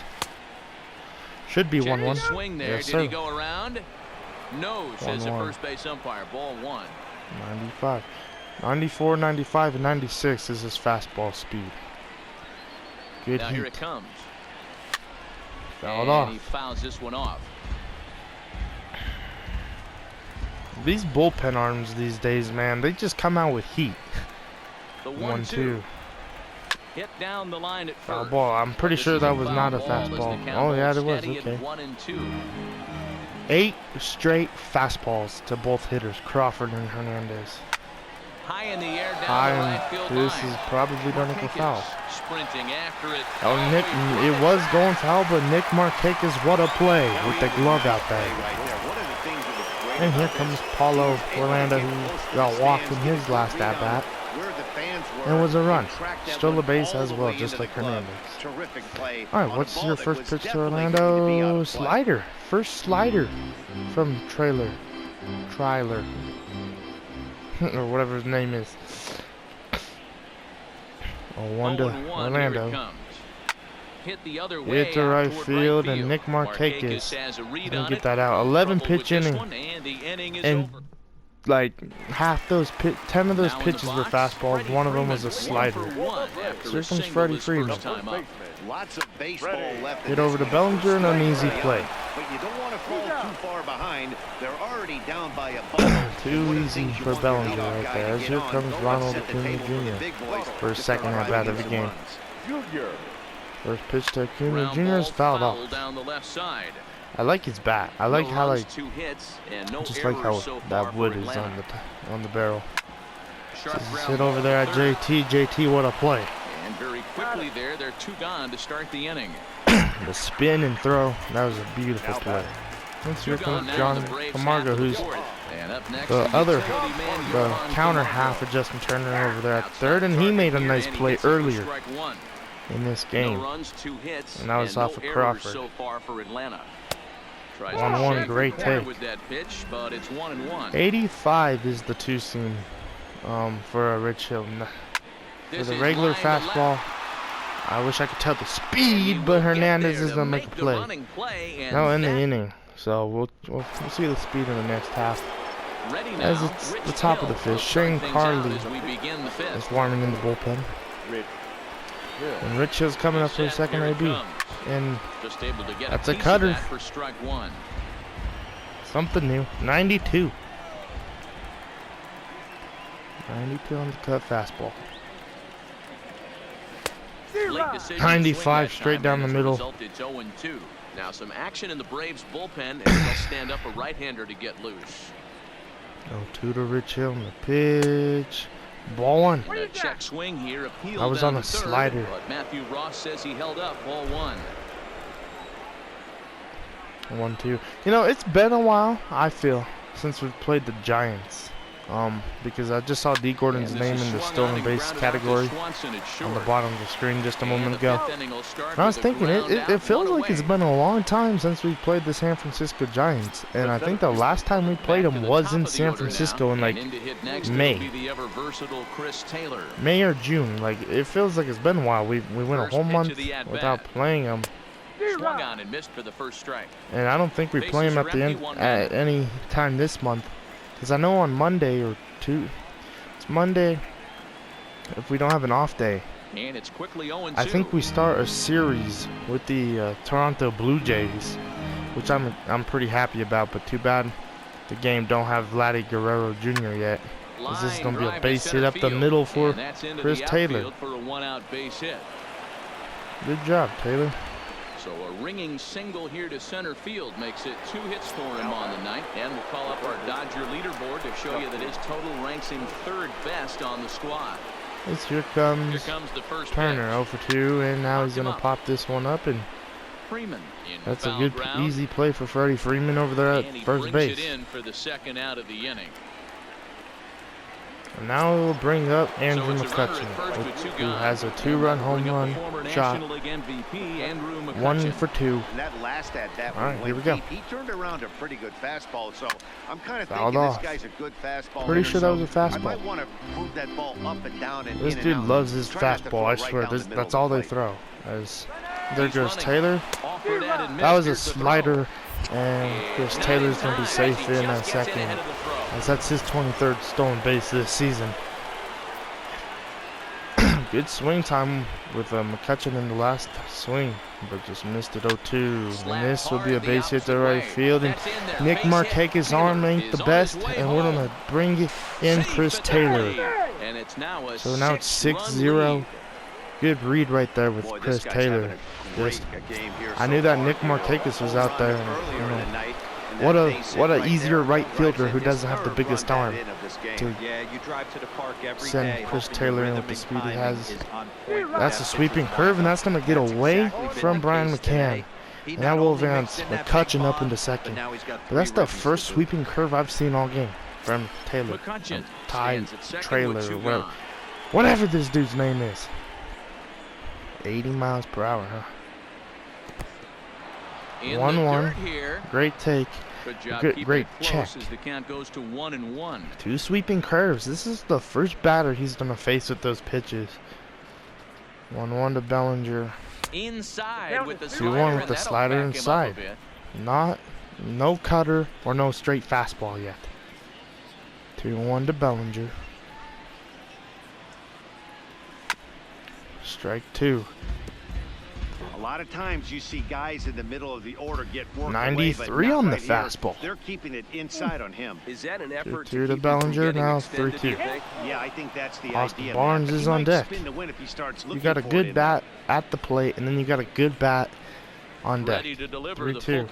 [SPEAKER 1] Should be 1-1.
[SPEAKER 3] Swing there.
[SPEAKER 1] Yes,
[SPEAKER 3] Did
[SPEAKER 1] sir.
[SPEAKER 3] he go around? No, says the
[SPEAKER 1] 1-1.
[SPEAKER 3] first base umpire. Ball 1.
[SPEAKER 1] 95. 94, 95, and 96 is his fastball speed. Good
[SPEAKER 3] Now
[SPEAKER 1] heat.
[SPEAKER 3] here it comes.
[SPEAKER 1] Fouled
[SPEAKER 3] and
[SPEAKER 1] off.
[SPEAKER 3] he fouls this one off.
[SPEAKER 1] These bullpen arms these days, man, they just come out with heat.
[SPEAKER 3] The
[SPEAKER 1] 1-2.
[SPEAKER 3] Hit down the line at
[SPEAKER 1] Foul
[SPEAKER 3] first.
[SPEAKER 1] ball. I'm pretty
[SPEAKER 3] This
[SPEAKER 1] sure
[SPEAKER 3] is
[SPEAKER 1] that
[SPEAKER 3] a
[SPEAKER 1] was
[SPEAKER 3] foul
[SPEAKER 1] not a
[SPEAKER 3] ball as the
[SPEAKER 1] fastball.
[SPEAKER 3] count
[SPEAKER 1] Oh, yeah,
[SPEAKER 3] holds
[SPEAKER 1] it was.
[SPEAKER 3] steady at
[SPEAKER 1] Okay.
[SPEAKER 3] 1-2.
[SPEAKER 1] 8 straight fastballs to both hitters, Crawford and Hernandez.
[SPEAKER 3] High in the air down
[SPEAKER 1] High,
[SPEAKER 3] the
[SPEAKER 1] and
[SPEAKER 3] right field
[SPEAKER 1] this
[SPEAKER 3] line.
[SPEAKER 1] is probably going to go foul.
[SPEAKER 3] Sprinting after it.
[SPEAKER 1] Oh, Nick, it was going foul, but Nick Markakis, what a play with the glove out there. And here comes Paulo Orlando, who got walked in his last at-bat. And was a run. Stole a base as well, just like Hernandez. Alright, what's your first pitch to Orlando? Slider. First slider from Trailer. Or whatever his name is. 0-1 to
[SPEAKER 3] 0-1,
[SPEAKER 1] Orlando.
[SPEAKER 3] here it comes. Hit the other way
[SPEAKER 1] Hit to
[SPEAKER 3] out
[SPEAKER 1] right
[SPEAKER 3] toward
[SPEAKER 1] field,
[SPEAKER 3] right
[SPEAKER 1] and Nick Markakis
[SPEAKER 3] has a read
[SPEAKER 1] didn't
[SPEAKER 3] on
[SPEAKER 1] get
[SPEAKER 3] it.
[SPEAKER 1] that out. 11
[SPEAKER 3] Trouble
[SPEAKER 1] pitch
[SPEAKER 3] with this
[SPEAKER 1] inning.
[SPEAKER 3] one, and the inning is
[SPEAKER 1] And
[SPEAKER 3] over.
[SPEAKER 1] like half those 10 of those
[SPEAKER 3] Now in the
[SPEAKER 1] pitches were
[SPEAKER 3] box,
[SPEAKER 1] fastballs.
[SPEAKER 3] Freddie
[SPEAKER 1] One of them was a
[SPEAKER 3] Freeman,
[SPEAKER 1] slider.
[SPEAKER 3] 1 for 1 after
[SPEAKER 1] Here
[SPEAKER 3] a
[SPEAKER 1] comes
[SPEAKER 3] single
[SPEAKER 1] Freddie
[SPEAKER 3] his
[SPEAKER 1] Freeman.
[SPEAKER 3] first time up.
[SPEAKER 4] Lots of baseball left.
[SPEAKER 1] Get over to Bellinger and an easy play.
[SPEAKER 4] But you don't want to fall too far behind. They're already down by a ball.
[SPEAKER 1] Too easy for Bellinger right there. As here comes Ronald Acuna Jr. for his second at bat of the game. First pitch to Acuna
[SPEAKER 3] Ground
[SPEAKER 1] Jr. is
[SPEAKER 3] ball
[SPEAKER 1] fouled
[SPEAKER 3] foul
[SPEAKER 1] off.
[SPEAKER 3] down the left side.
[SPEAKER 1] I like his bat. I like
[SPEAKER 3] No
[SPEAKER 1] how
[SPEAKER 3] runs,
[SPEAKER 1] like
[SPEAKER 3] 2 hits, and no
[SPEAKER 1] just like how
[SPEAKER 3] errors so far
[SPEAKER 1] that
[SPEAKER 3] for
[SPEAKER 1] wood is
[SPEAKER 3] Atlanta.
[SPEAKER 1] on the barrel.
[SPEAKER 3] Sharp
[SPEAKER 1] Just
[SPEAKER 3] ground
[SPEAKER 1] sit
[SPEAKER 3] ball
[SPEAKER 1] over there at
[SPEAKER 3] third,
[SPEAKER 1] JT. JT, what a play!
[SPEAKER 3] And very quickly there, they're 2 gone to start the inning.
[SPEAKER 1] The spin and throw. That was a beautiful play. Let's hear
[SPEAKER 3] 2 gone
[SPEAKER 1] from
[SPEAKER 3] now,
[SPEAKER 1] John
[SPEAKER 3] the Braves
[SPEAKER 1] Camargo,
[SPEAKER 3] half of the
[SPEAKER 1] who's
[SPEAKER 3] fourth. And up next,
[SPEAKER 1] the
[SPEAKER 3] utility man,
[SPEAKER 1] the
[SPEAKER 3] Johan
[SPEAKER 1] counter
[SPEAKER 3] Camargo.
[SPEAKER 1] half of Justin Turner over there at
[SPEAKER 3] Outside
[SPEAKER 1] third, and he
[SPEAKER 3] target
[SPEAKER 1] made a
[SPEAKER 3] here,
[SPEAKER 1] nice
[SPEAKER 3] and he
[SPEAKER 1] play
[SPEAKER 3] gets it for
[SPEAKER 1] earlier
[SPEAKER 3] strike 1.
[SPEAKER 1] in this
[SPEAKER 3] No
[SPEAKER 1] game.
[SPEAKER 3] runs, 2 hits,
[SPEAKER 1] And that was
[SPEAKER 3] no
[SPEAKER 1] off of
[SPEAKER 3] errors
[SPEAKER 1] Crawford.
[SPEAKER 3] so far for Atlanta. Tries
[SPEAKER 1] 1-1,
[SPEAKER 3] to shake
[SPEAKER 1] great
[SPEAKER 3] the corner
[SPEAKER 1] take.
[SPEAKER 3] with that pitch, but it's 1-1.
[SPEAKER 1] 85 is the 2-seam for a Rich Hill. For
[SPEAKER 3] This
[SPEAKER 1] the
[SPEAKER 3] is
[SPEAKER 1] regular
[SPEAKER 3] line to
[SPEAKER 1] fastball, I wish I could tell the speed, but Hernandez is gonna make a play. No, in the inning. So we'll see the speed in the next half.
[SPEAKER 3] Ready now,
[SPEAKER 1] As it's
[SPEAKER 3] Rich
[SPEAKER 1] the top of
[SPEAKER 3] Hill
[SPEAKER 1] the
[SPEAKER 3] will
[SPEAKER 1] fifth.
[SPEAKER 3] start
[SPEAKER 1] Shane
[SPEAKER 3] things out
[SPEAKER 1] Carly
[SPEAKER 3] as we begin the fifth.
[SPEAKER 1] is warming in the bullpen. And Rich Hill's coming up for his second
[SPEAKER 3] Here it
[SPEAKER 1] AB.
[SPEAKER 3] comes.
[SPEAKER 1] And
[SPEAKER 3] Just able to get
[SPEAKER 1] that's
[SPEAKER 3] a
[SPEAKER 1] a
[SPEAKER 3] piece
[SPEAKER 1] cutter.
[SPEAKER 3] of that for strike 1.
[SPEAKER 1] something new. 92. 92 on the cut fastball.
[SPEAKER 3] Late decision
[SPEAKER 1] 95
[SPEAKER 3] swing that
[SPEAKER 1] straight
[SPEAKER 3] time,
[SPEAKER 1] down
[SPEAKER 3] and
[SPEAKER 1] the
[SPEAKER 3] as a
[SPEAKER 1] middle.
[SPEAKER 3] result, it's 0-2. Now some action in the Braves bullpen, and they'll stand up a right-hander to get loose.
[SPEAKER 1] 0-2 to Rich Hill on the pitch. Ball 1.
[SPEAKER 3] And a check swing here, appealed
[SPEAKER 1] I was
[SPEAKER 3] down
[SPEAKER 1] on
[SPEAKER 3] to
[SPEAKER 1] a
[SPEAKER 3] third,
[SPEAKER 1] slider.
[SPEAKER 3] but Matthew Ross says he held up. Ball 1.
[SPEAKER 1] 1-2. You know, it's been a while, I feel, since we've played the Giants. because I just saw D. Gordon's name in the stolen base category on the bottom of the screen just a moment ago. And I was thinking, it feels like it's been a long time since we played the San Francisco Giants, and I think the last time we played them was in San Francisco in like May or June. Like, it feels like it's been a while. We went a whole month without playing them.
[SPEAKER 3] Swung on and missed for the first strike.
[SPEAKER 1] And I don't think we play him at the end at any time this month, because I know on Monday or it's Monday if we don't have an off day.
[SPEAKER 3] And it's quickly 0-2.
[SPEAKER 1] I think we start a series with the Toronto Blue Jays, which I'm pretty happy about. But too bad the game don't have Vladdy Guerrero Jr. yet. This is gonna be a base hit up the middle for Chris Taylor.
[SPEAKER 3] For a one-out base hit.
[SPEAKER 1] Good job, Taylor.
[SPEAKER 3] So a ringing single here to center field makes it 2 hits for him on the night. And we'll call up our Dodger leaderboard to show you that his total ranks him 3rd best on the squad.
[SPEAKER 1] Here comes
[SPEAKER 3] the first
[SPEAKER 1] Turner, 0 for 2, and now he's gonna pop this one up, and
[SPEAKER 3] Freeman
[SPEAKER 1] that's a good, easy play for Freddie Freeman over there at first base.
[SPEAKER 3] It in for the 2nd out of the inning.
[SPEAKER 1] And now we'll bring up Andrew McCutchen, who has a 2-run home run shot. 1 for 2.
[SPEAKER 4] And that last at bat,
[SPEAKER 1] all right, here we go.
[SPEAKER 4] He turned around a pretty good fastball, so I'm kind of
[SPEAKER 1] Fouled
[SPEAKER 4] thinking
[SPEAKER 1] off.
[SPEAKER 4] this guy's a good fastball.
[SPEAKER 1] Pretty sure that was a fastball.
[SPEAKER 4] I might want to move that ball up and down and
[SPEAKER 1] this
[SPEAKER 4] in
[SPEAKER 1] dude
[SPEAKER 4] and out.
[SPEAKER 1] loves his
[SPEAKER 4] Try not to
[SPEAKER 1] fastball. I
[SPEAKER 4] throw
[SPEAKER 1] swear,
[SPEAKER 4] right down the middle
[SPEAKER 1] that's
[SPEAKER 4] of
[SPEAKER 1] all
[SPEAKER 4] the
[SPEAKER 1] they
[SPEAKER 4] plate.
[SPEAKER 1] throw. There goes Taylor. That was a slider, and Chris Taylor's gonna be safe in a second, as that's his 23rd stolen base this season. Good swing time with McCutchen in the last swing, but just missed it 0-2. And this will be a base hit to right field. And Nick Markakis' arm ain't the best, and we're gonna bring in Chris Taylor. So now it's 6-0. Good read right there with Chris Taylor. I knew that Nick Markakis was out there. And, you know, what a easier right fielder who doesn't have the biggest arm to send Chris Taylor in with the speed he has. That's a sweeping curve, and that's going to get away from Brian McCann. And that will advance McCutchen up into second. But that's the first sweeping curve I've seen all game from Taylor. Ty Trailer, whatever this dude's name is. 80 miles per hour, huh? 1-1. Great take. Great check.
[SPEAKER 3] As the count goes to 1-1.
[SPEAKER 1] 2 sweeping curves. This is the first batter he's gonna face with those pitches. 1-1 to Bellinger.
[SPEAKER 3] Inside with the
[SPEAKER 1] 2-1 with the slider inside. No cutter or no straight fastball yet. 2-1 to Bellinger. Strike 2.
[SPEAKER 4] A lot of times you see guys in the middle of the order get worked
[SPEAKER 1] 93
[SPEAKER 4] away,
[SPEAKER 1] on the
[SPEAKER 4] right
[SPEAKER 1] fastball.
[SPEAKER 4] They're keeping it inside on him.
[SPEAKER 3] Is that an effort
[SPEAKER 1] 2-2 to Bellinger, now 3-2.
[SPEAKER 4] Yeah, I think that's the
[SPEAKER 1] Austin
[SPEAKER 4] idea.
[SPEAKER 1] Barnes is on deck.
[SPEAKER 4] You
[SPEAKER 1] You got a good bat at the plate, and then you got a good bat on deck. 3-2.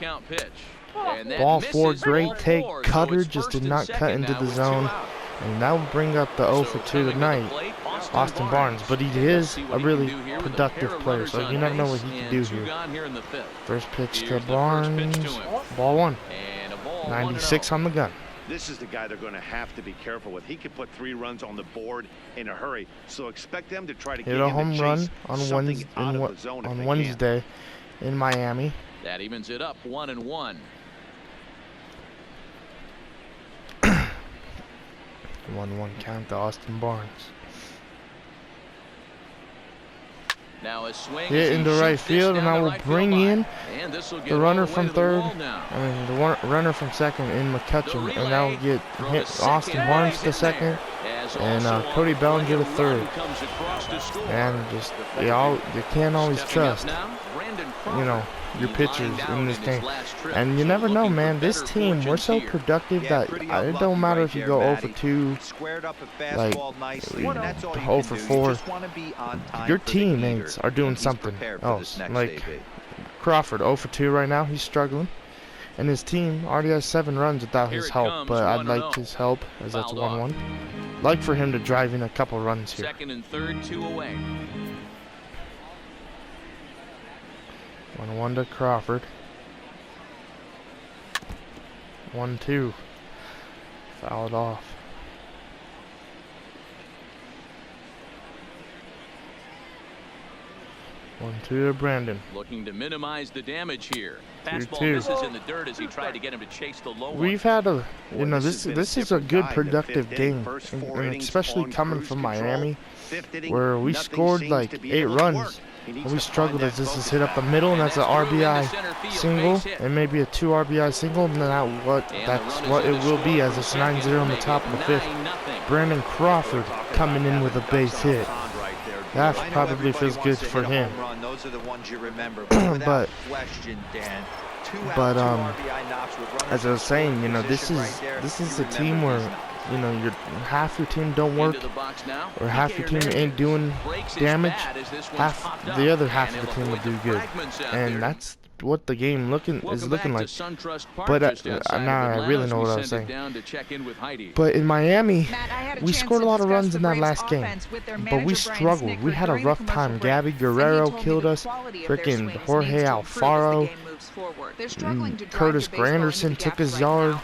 [SPEAKER 1] Ball 4, great take. Cutter just did not cut into the zone. And that will bring up the 0 for 2 tonight, Austin Barnes. But he is a really productive player, so you never know what he can do here. First pitch to Barnes. Ball 1. 96 on the gun.
[SPEAKER 4] This is the guy they're going to have to be careful with. He could put 3 runs on the board in a hurry, so expect them to try to
[SPEAKER 1] hit
[SPEAKER 4] get
[SPEAKER 1] a
[SPEAKER 4] him
[SPEAKER 1] home
[SPEAKER 4] to
[SPEAKER 1] run
[SPEAKER 4] chase
[SPEAKER 1] on Wednesday in Miami.
[SPEAKER 3] That evens it up 1-1.
[SPEAKER 1] 1-1 count to Austin Barnes.
[SPEAKER 3] Now a swing
[SPEAKER 1] hit into right field, and I will bring in the runner from third. The runner from second in McCutchen, and that will get hit Austin Barnes to second, and Cody Bellinger to third. And just you can't always trust, you know, your pitchers in this game. And you never know, man. This team, we're so productive that it don't matter if you go 0 for 2, like 0 for 4. Your teammates are doing something else. Like Crawford, 0 for 2 right now. He's struggling. And his team already has 7 runs without his help. But I'd like his help, as that's 1-1. Like for him to drive in a couple runs here.
[SPEAKER 3] Second and third, 2 away.
[SPEAKER 1] 1-1 to Crawford. 1-2. Fouled off. 1-2 to Brandon.
[SPEAKER 3] Looking to minimize the damage here.
[SPEAKER 1] 2-2.
[SPEAKER 3] Fastball misses in the dirt as he tried to get him to chase the low one.
[SPEAKER 1] We've had a, you know, this is a good productive game, and especially coming from Miami, where we scored like 8 runs. And we struggled as this is hit up the middle, and that's an RBI single, and maybe a 2 RBI single, and that's what it will be as it's 9-0 in the top of the 5th. Brandon Crawford coming in with a base hit. That probably feels good for him. but as I was saying, you know, this is a team where, you know, half your team don't work, or half your team ain't doing damage, the other half of the team will do good, and that's what the game is looking like. But now I really know what I was saying. But in Miami, we scored a lot of runs in that last game, but we struggled. We had a rough time. Gabby Guerrero killed us. Freaking Jorge Alfaro. Curtis Granderson took his yard.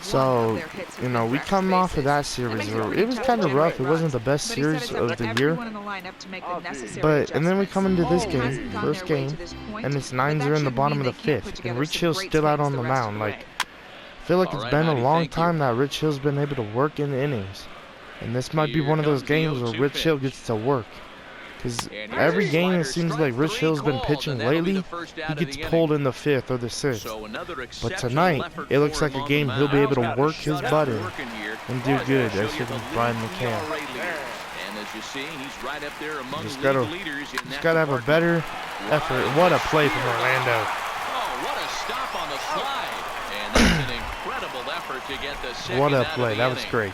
[SPEAKER 1] So, you know, we come off of that series where it was kind of rough. It wasn't the best series of the year. And then we come into this game, first game, and it's 9-0 in the bottom of the 5th. And Rich Hill's still out on the mound. Like, I feel like it's been a long time that Rich Hill's been able to work in the innings. And this might be one of those games where Rich Hill gets to work. Because every game it seems like Rich Hill's been pitching lately, he gets pulled in the 5th or the 6th. But tonight, it looks like a game he'll be able to work his butt in and do good. That should be Brian McCann. Just gotta have a better effort. What a play from Orlando.
[SPEAKER 3] What a stop on the slide. And that's an incredible effort to get the second.
[SPEAKER 1] What a play. That was great.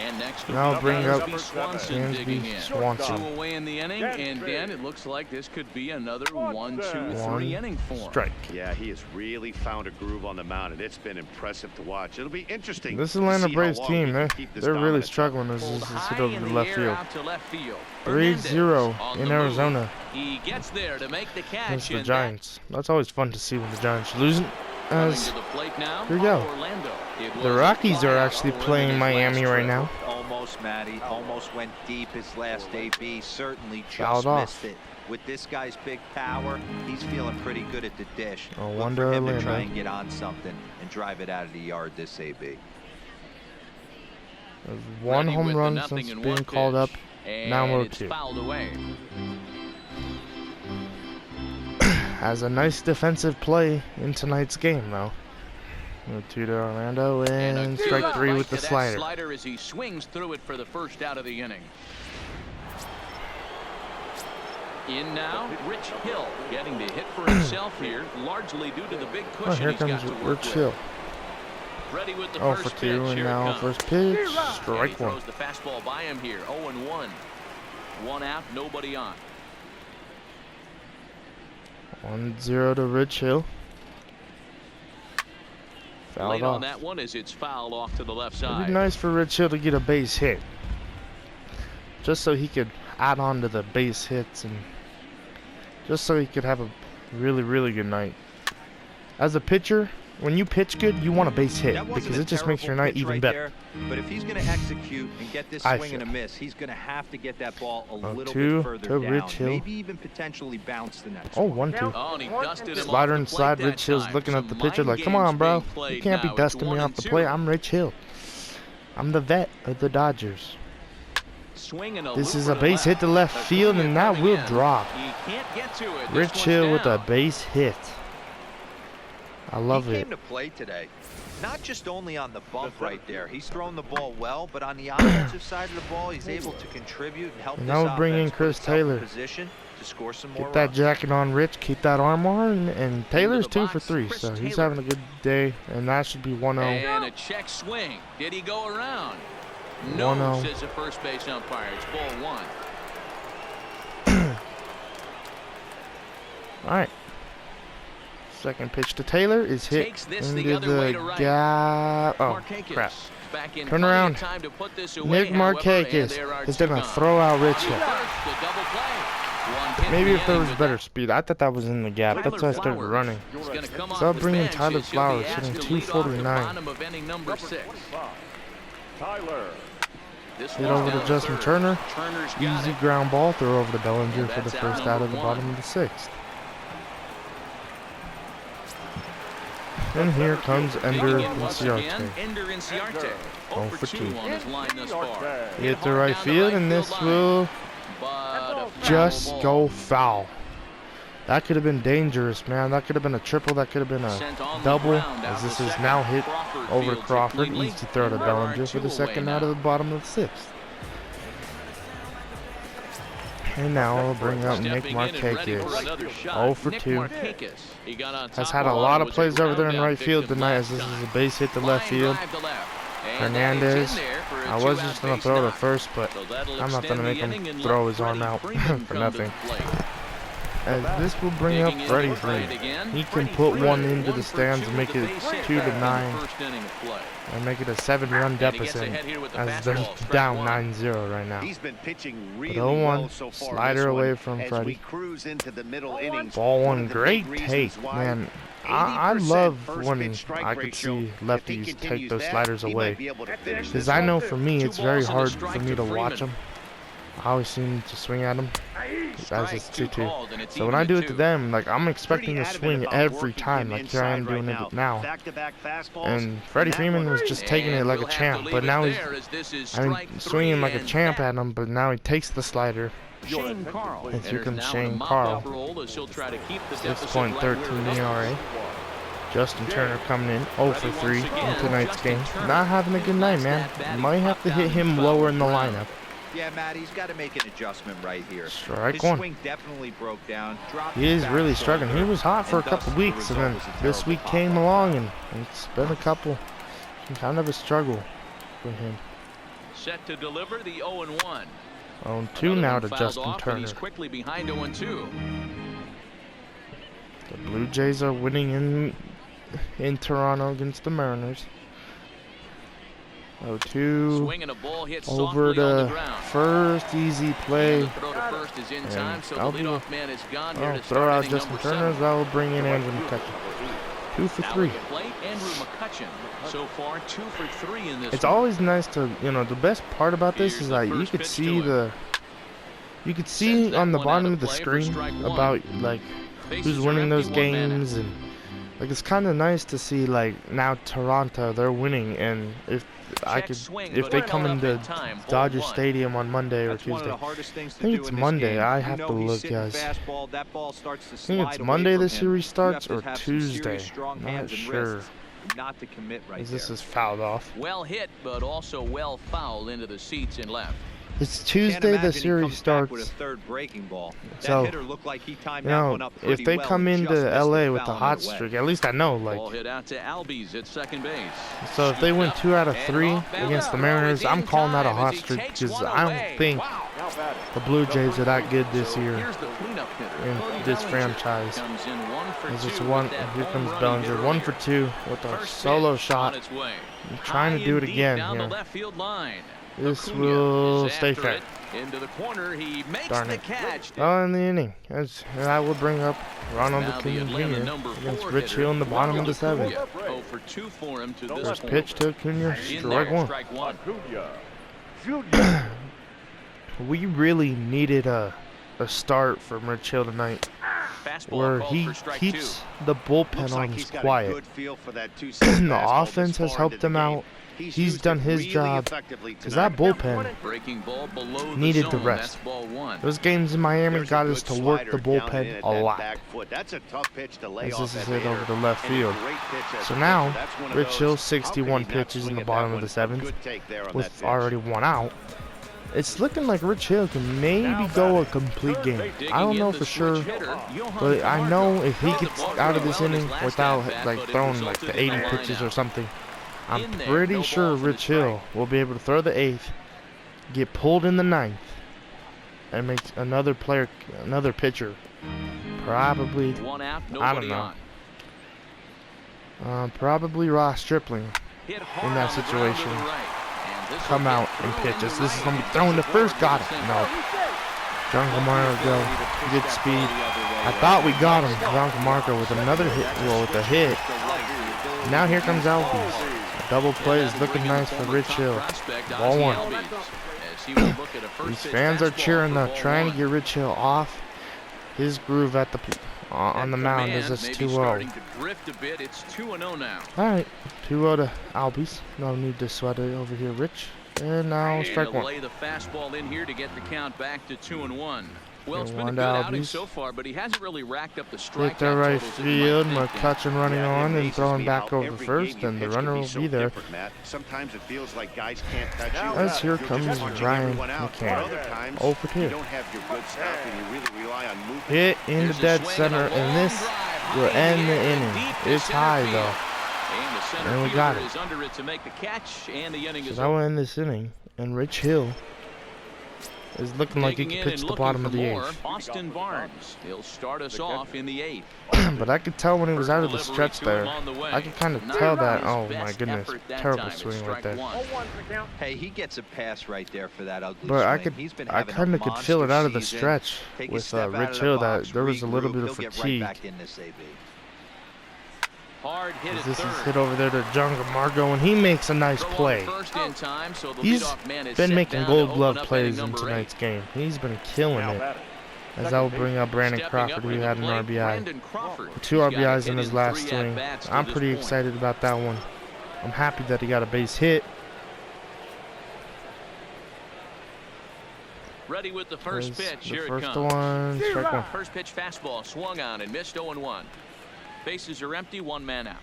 [SPEAKER 3] And next
[SPEAKER 1] now bring up
[SPEAKER 3] Swanson digging in. 2 away in the inning, and Dan, it looks like this could be another 1-2-3 inning for him.
[SPEAKER 1] Strike.
[SPEAKER 4] Yeah, he has really found a groove on the mound, and it's been impressive to watch. It'll be interesting.
[SPEAKER 1] This Atlanta Braves team, they're really struggling as this is hit over the left field. 3-0 in Arizona.
[SPEAKER 3] He gets there to make the catch
[SPEAKER 1] against the Giants. That's always fun to see when the Giants are losing. As here we go. The Rockies are actually playing Miami right now.
[SPEAKER 2] Almost, Matty. Almost went deep his last AB. Certainly just missed it. With this guy's big power, he's feeling pretty good at the dish. Look for him to try and get on something and drive it out of the yard this AB.
[SPEAKER 1] There's 1 home run since being called up. Now we're 2. Has a nice defensive play in tonight's game, though. 2 to Orlando, and strike 3 with the slider.
[SPEAKER 3] As he swings through it for the first out of the inning. In now, Rich Hill getting the hit for himself here, largely due to the big cushion he's got to work with.
[SPEAKER 1] Hill.
[SPEAKER 3] Ready with the
[SPEAKER 1] 0 for 2, and now first pitch, strike 1.
[SPEAKER 3] Throws the fastball by him here, 0-1. 1 out, nobody on.
[SPEAKER 1] 1-0 to Rich Hill.
[SPEAKER 3] Late on that one as it's fouled off to the left side.
[SPEAKER 1] It'd be nice for Rich Hill to get a base hit, just so he could add on to the base hits, and just so he could have a really good night. As a pitcher, when you pitch good, you want a base hit because it just makes your night even better.
[SPEAKER 2] But if he's going to execute and get this swing and a miss, he's going to have to get that ball a little bit further down. Maybe even potentially bounce the next one.
[SPEAKER 1] 1-2.
[SPEAKER 3] Oh, he dusted him
[SPEAKER 1] slider inside. Rich Hill's looking at the pitcher like, come on, bro. You can't be dusting me off the plate. I'm Rich Hill. I'm the vet of the Dodgers. This is a base hit to left field, and that will drop. Rich Hill with a base hit. I love it.
[SPEAKER 2] He came to play today, not just only on the bump right there. He's thrown the ball well, but on the offensive side of the ball, he's able to contribute and help.
[SPEAKER 1] Now we'll bring in Chris Taylor.
[SPEAKER 2] Position to score some more
[SPEAKER 1] Get that jacket on, Rich. Keep that arm on, and Taylor's 2 for 3, so he's having a good day, and that should be 1-0.
[SPEAKER 3] And a check swing. Did he go around? No, says the first base umpire. It's ball 1.
[SPEAKER 1] All right. Second pitch to Taylor is hit into the gap. Oh, crap. Turn around. Nick Markakis is going to throw out Rich Hill. Maybe if there was better speed. I thought that was in the gap. That's why I started running. So I'll bring in Tyler Flowers, hitting 249. Hit over to Justin Turner. Easy ground ball. Throw over to Bellinger for the first out of the bottom of the 6th. And here comes Ender Inciarte. 0 for 2. He hit the right field, and this will just go foul. That could have been dangerous, man. That could have been a triple. That could have been a double. As this is now hit over to Crawford. Easy throw to Bellinger for the second out of the bottom of the 6th. And now I'll bring up Nick Markakis. 0 for 2. Has had a lot of plays over there in right field tonight, as this is a base hit to left field. Hernandez. I was just going to throw to first, but I'm not going to make him throw his arm out for nothing. As this will bring up Freddie Freeman. He can put one into the stands and make it 2-9. And make it a 7-run deficit, as they're down 9-0 right now.
[SPEAKER 4] He's been pitching really
[SPEAKER 1] 0-1,
[SPEAKER 4] so far
[SPEAKER 1] slider away from Freddie. Ball 1, great take, man. I love when I could see lefties take those sliders away, because I know for me it's very hard for me to watch them. I always seem to swing at them as it's 2-2. So when I do it to them, like, I'm expecting a swing every time, like here I am doing it now. And Freddie Freeman was just taking it like a champ, but now he's swinging like a champ at him, but now he takes the slider. And here comes Shane Carl. 6.13 ERA. Justin Turner coming in 0 for 3 in tonight's game. Not having a good night, man. Might have to hit him lower in the lineup.
[SPEAKER 2] Yeah, Matt, he's got to make an adjustment right here.
[SPEAKER 1] Strike
[SPEAKER 2] His
[SPEAKER 1] one.
[SPEAKER 2] swing definitely broke down.
[SPEAKER 1] He is really struggling. He was hot for a couple weeks, and then this week came along, and it's been a couple, kind of a struggle for him.
[SPEAKER 3] Set to deliver the 0-1.
[SPEAKER 1] 0-2 now to Justin Turner.
[SPEAKER 3] He's quickly behind 0-2.
[SPEAKER 1] The Blue Jays are winning in Toronto against the Mariners. 0-2 over to first, easy play. I'll throw out Justin Turner. That will bring in Andrew McCutcheon. 2 for 3. It's always nice to, the best part about this is that you could see on the bottom of the screen about like who's winning those games, and like it's kind of nice to see like now Toronto, they're winning, and if they come into Dodger Stadium on Monday or Tuesday. I think it's Monday. I have to look, guys. I think it's Monday the series starts or Tuesday. I'm not sure. As this is fouled off.
[SPEAKER 3] Well hit, but also well fouled into the seats and left.
[SPEAKER 1] It's Tuesday the series starts. So, if they come into LA with a hot streak, at least I know, like. So if they win 2 out of 3 against the Mariners, I'm calling that a hot streak, because I don't think the Blue Jays are that good this year in this franchise. Here comes Bellinger, 1 for 2 with a solo shot. I'm trying to do it again here. This will stay fair. Darn it. Oh, in the inning. That will bring up Ronald Acuna Jr. against Rich Hill in the bottom of the 7th. First pitch to Acuna, strike 1. We really needed a start from Rich Hill tonight, where he keeps the bullpen arms quiet. The offense has helped him out. He's done his job, because that bullpen needed to rest. Those games in Miami got us to work the bullpen a lot. As this is hit over the left field. So now, Rich Hill 61 pitches in the bottom of the 7th, with already 1 out. It's looking like Rich Hill can maybe go a complete game. I don't know for sure, but I know if he gets out of this inning without like throwing like the 80 pitches or something, I'm pretty sure Rich Hill will be able to throw the 8th, get pulled in the 9th, and make another pitcher, probably, I don't know, probably Ross Stripling in that situation, come out and pitch us. This is going to be thrown to first, got it, no. John Camargo, good speed. I thought we got him, John Camargo with another hit, with a hit. Now here comes Albies. Double play is looking nice for Rich Hill. Ball 1.
[SPEAKER 3] see we'll look at a first
[SPEAKER 1] These
[SPEAKER 3] pitch
[SPEAKER 1] fans are
[SPEAKER 3] fastball
[SPEAKER 1] cheering
[SPEAKER 3] for
[SPEAKER 1] up,
[SPEAKER 3] ball
[SPEAKER 1] trying to
[SPEAKER 3] one.
[SPEAKER 1] get Rich Hill off his groove at the on the mound as it's 2-0.
[SPEAKER 3] Starting to drift a bit. It's 2-0 now.
[SPEAKER 1] All right, 2-0 to Albies. No need to sweat it over here, Rich. And now strike one.
[SPEAKER 3] Lay the fastball in here to get the count back to 2-1. Well, it's been a
[SPEAKER 1] One
[SPEAKER 3] good
[SPEAKER 1] to
[SPEAKER 3] outing
[SPEAKER 1] Albies.
[SPEAKER 3] so far, but he hasn't really racked up the
[SPEAKER 1] Hit
[SPEAKER 3] strikeout
[SPEAKER 1] the right
[SPEAKER 3] totals that you might
[SPEAKER 1] field,
[SPEAKER 3] think.
[SPEAKER 1] McCutcheon running on and throwing back over
[SPEAKER 4] Every
[SPEAKER 1] first,
[SPEAKER 4] game
[SPEAKER 1] and
[SPEAKER 4] you
[SPEAKER 1] the
[SPEAKER 4] pitch can
[SPEAKER 1] runner will
[SPEAKER 4] so
[SPEAKER 1] be there.
[SPEAKER 4] different, Matt. Sometimes it feels like guys can't touch you.
[SPEAKER 1] As here
[SPEAKER 4] You're
[SPEAKER 1] comes
[SPEAKER 4] just watching
[SPEAKER 1] Ryan
[SPEAKER 4] everyone out.
[SPEAKER 1] McCann.
[SPEAKER 4] Other times,
[SPEAKER 1] 0 for 2.
[SPEAKER 4] you don't have your good stuff and you really rely on movement.
[SPEAKER 1] Hit in the
[SPEAKER 3] Here's a
[SPEAKER 1] dead
[SPEAKER 3] swing
[SPEAKER 1] center,
[SPEAKER 3] and a
[SPEAKER 1] and
[SPEAKER 3] long
[SPEAKER 1] this
[SPEAKER 3] drive
[SPEAKER 1] will
[SPEAKER 3] high
[SPEAKER 1] end
[SPEAKER 3] in
[SPEAKER 1] the
[SPEAKER 3] the air,
[SPEAKER 1] inning.
[SPEAKER 3] deep to
[SPEAKER 1] It's
[SPEAKER 3] center
[SPEAKER 1] high
[SPEAKER 3] field.
[SPEAKER 1] though,
[SPEAKER 3] And the center
[SPEAKER 1] and we got
[SPEAKER 3] fielder
[SPEAKER 1] it.
[SPEAKER 3] is under it to make the catch, and the inning
[SPEAKER 1] So
[SPEAKER 3] is
[SPEAKER 1] that will
[SPEAKER 3] over.
[SPEAKER 1] end this inning, and Rich Hill is looking like he
[SPEAKER 3] Digging
[SPEAKER 1] can
[SPEAKER 3] in
[SPEAKER 1] pitch
[SPEAKER 3] and
[SPEAKER 1] the
[SPEAKER 3] looking
[SPEAKER 1] bottom
[SPEAKER 3] for
[SPEAKER 1] of the
[SPEAKER 3] more,
[SPEAKER 1] 8th.
[SPEAKER 3] Austin Barnes. He'll start us off in the 8th.
[SPEAKER 1] But I could tell when he was out of the
[SPEAKER 3] Delivery
[SPEAKER 1] stretch
[SPEAKER 3] to him
[SPEAKER 1] there.
[SPEAKER 3] on the way.
[SPEAKER 1] I could kind of
[SPEAKER 3] Not
[SPEAKER 1] tell that.
[SPEAKER 3] his
[SPEAKER 1] Oh my
[SPEAKER 3] best
[SPEAKER 1] goodness,
[SPEAKER 3] effort that
[SPEAKER 1] terrible
[SPEAKER 3] time. It's
[SPEAKER 1] swing right
[SPEAKER 3] strike
[SPEAKER 1] there.
[SPEAKER 3] one.
[SPEAKER 2] Hey, he gets a pass right there for that ugly
[SPEAKER 1] But I
[SPEAKER 2] swing.
[SPEAKER 1] could,
[SPEAKER 2] He's been
[SPEAKER 1] I
[SPEAKER 2] having a
[SPEAKER 1] kind of could feel it out of the
[SPEAKER 2] monster
[SPEAKER 1] stretch
[SPEAKER 2] season. Take a
[SPEAKER 1] with
[SPEAKER 2] step out
[SPEAKER 1] Rich
[SPEAKER 2] of the
[SPEAKER 1] Hill
[SPEAKER 2] box,
[SPEAKER 1] that there was a little
[SPEAKER 2] regroup,
[SPEAKER 1] bit of
[SPEAKER 2] he'll get
[SPEAKER 1] fatigue.
[SPEAKER 2] right back in this AB.
[SPEAKER 3] Hard hit at
[SPEAKER 1] This is
[SPEAKER 3] third.
[SPEAKER 1] hit over there to John Margo, and he makes a nice
[SPEAKER 3] Throw on
[SPEAKER 1] play.
[SPEAKER 3] first in time, so the
[SPEAKER 1] He's
[SPEAKER 3] leadoff man is
[SPEAKER 1] been
[SPEAKER 3] set
[SPEAKER 1] making
[SPEAKER 3] down
[SPEAKER 1] gold
[SPEAKER 3] to
[SPEAKER 1] glove
[SPEAKER 3] open up
[SPEAKER 1] plays
[SPEAKER 3] inning
[SPEAKER 1] in
[SPEAKER 3] number
[SPEAKER 1] tonig's
[SPEAKER 3] 8.
[SPEAKER 1] game. He's been killing it. As I will bring up Brandon
[SPEAKER 3] Stepping
[SPEAKER 1] Crawford,
[SPEAKER 3] up
[SPEAKER 1] who
[SPEAKER 3] into
[SPEAKER 1] had an
[SPEAKER 3] play,
[SPEAKER 1] RBI.
[SPEAKER 3] Brandon Crawford.
[SPEAKER 1] 2
[SPEAKER 3] He's got a
[SPEAKER 1] RBIs
[SPEAKER 3] hit
[SPEAKER 1] in his
[SPEAKER 3] in
[SPEAKER 1] last
[SPEAKER 3] 3
[SPEAKER 1] swing.
[SPEAKER 3] at-bats to
[SPEAKER 1] I'm
[SPEAKER 3] this
[SPEAKER 1] pretty
[SPEAKER 3] point.
[SPEAKER 1] excited about that one. I'm happy that he got a base hit.
[SPEAKER 3] Ready with the first pitch.
[SPEAKER 1] The
[SPEAKER 3] Here it
[SPEAKER 1] first
[SPEAKER 3] comes.
[SPEAKER 1] one, strike one.
[SPEAKER 3] First pitch fastball swung on and missed 0-1. Bases are empty, 1 man out.